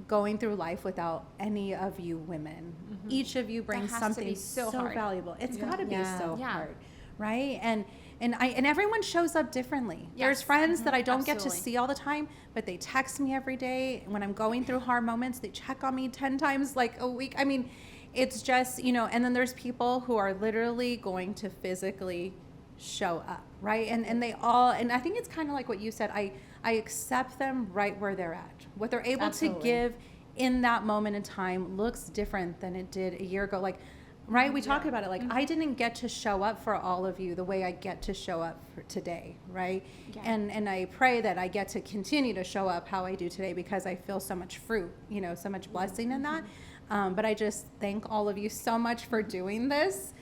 going through life without any of you women. Each of you brings has to something be so so hard. valuable. It's got to be so Yeah. hard, right? And everyone shows up differently. There's Yes. friends that I don't get to Absolutely. see all the time, but they text me every day. When I'm going through hard moments, they check on me 10 times like a week. I mean, it's just, and then there's people who are literally going to physically show up, right? And they all, and I think it's kind of like what you said, I accept them right where they're at. What they're able Absolutely. to give in that moment in time looks different than it did a year ago. Like, right? We talked about it. Like, I didn't get to show up for all of you the way I get to show up for today, right? Yeah. And I pray that I get to continue to show up how I do today, because I feel so much fruit, so much blessing in that. But I just thank all of you so much for doing this.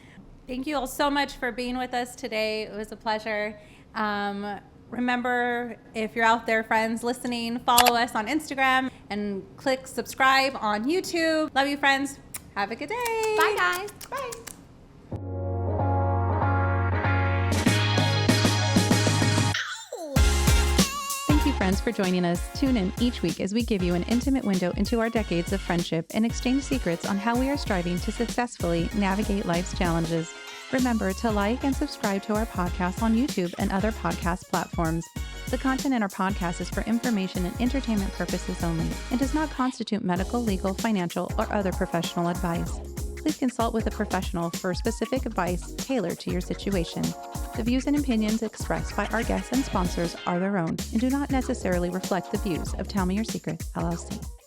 Thank you all so much for being with us today. It was a pleasure. Remember, if you're out there, friends listening, follow us on Instagram and click subscribe on YouTube. Love you, friends. Have a good day. Bye, guys. Bye. Thank you friends for joining us. Tune in each week as we give you an intimate window into our decades of friendship and exchange secrets on how we are striving to successfully navigate life's challenges. Remember to like and subscribe to our podcast on YouTube and other podcast platforms. The content in our podcast is for information and entertainment purposes only and does not constitute medical, legal, financial, or other professional advice. Please consult with a professional for specific advice tailored to your situation. The views and opinions expressed by our guests and sponsors are their own and do not necessarily reflect the views of Tell Me Your Secret, LLC.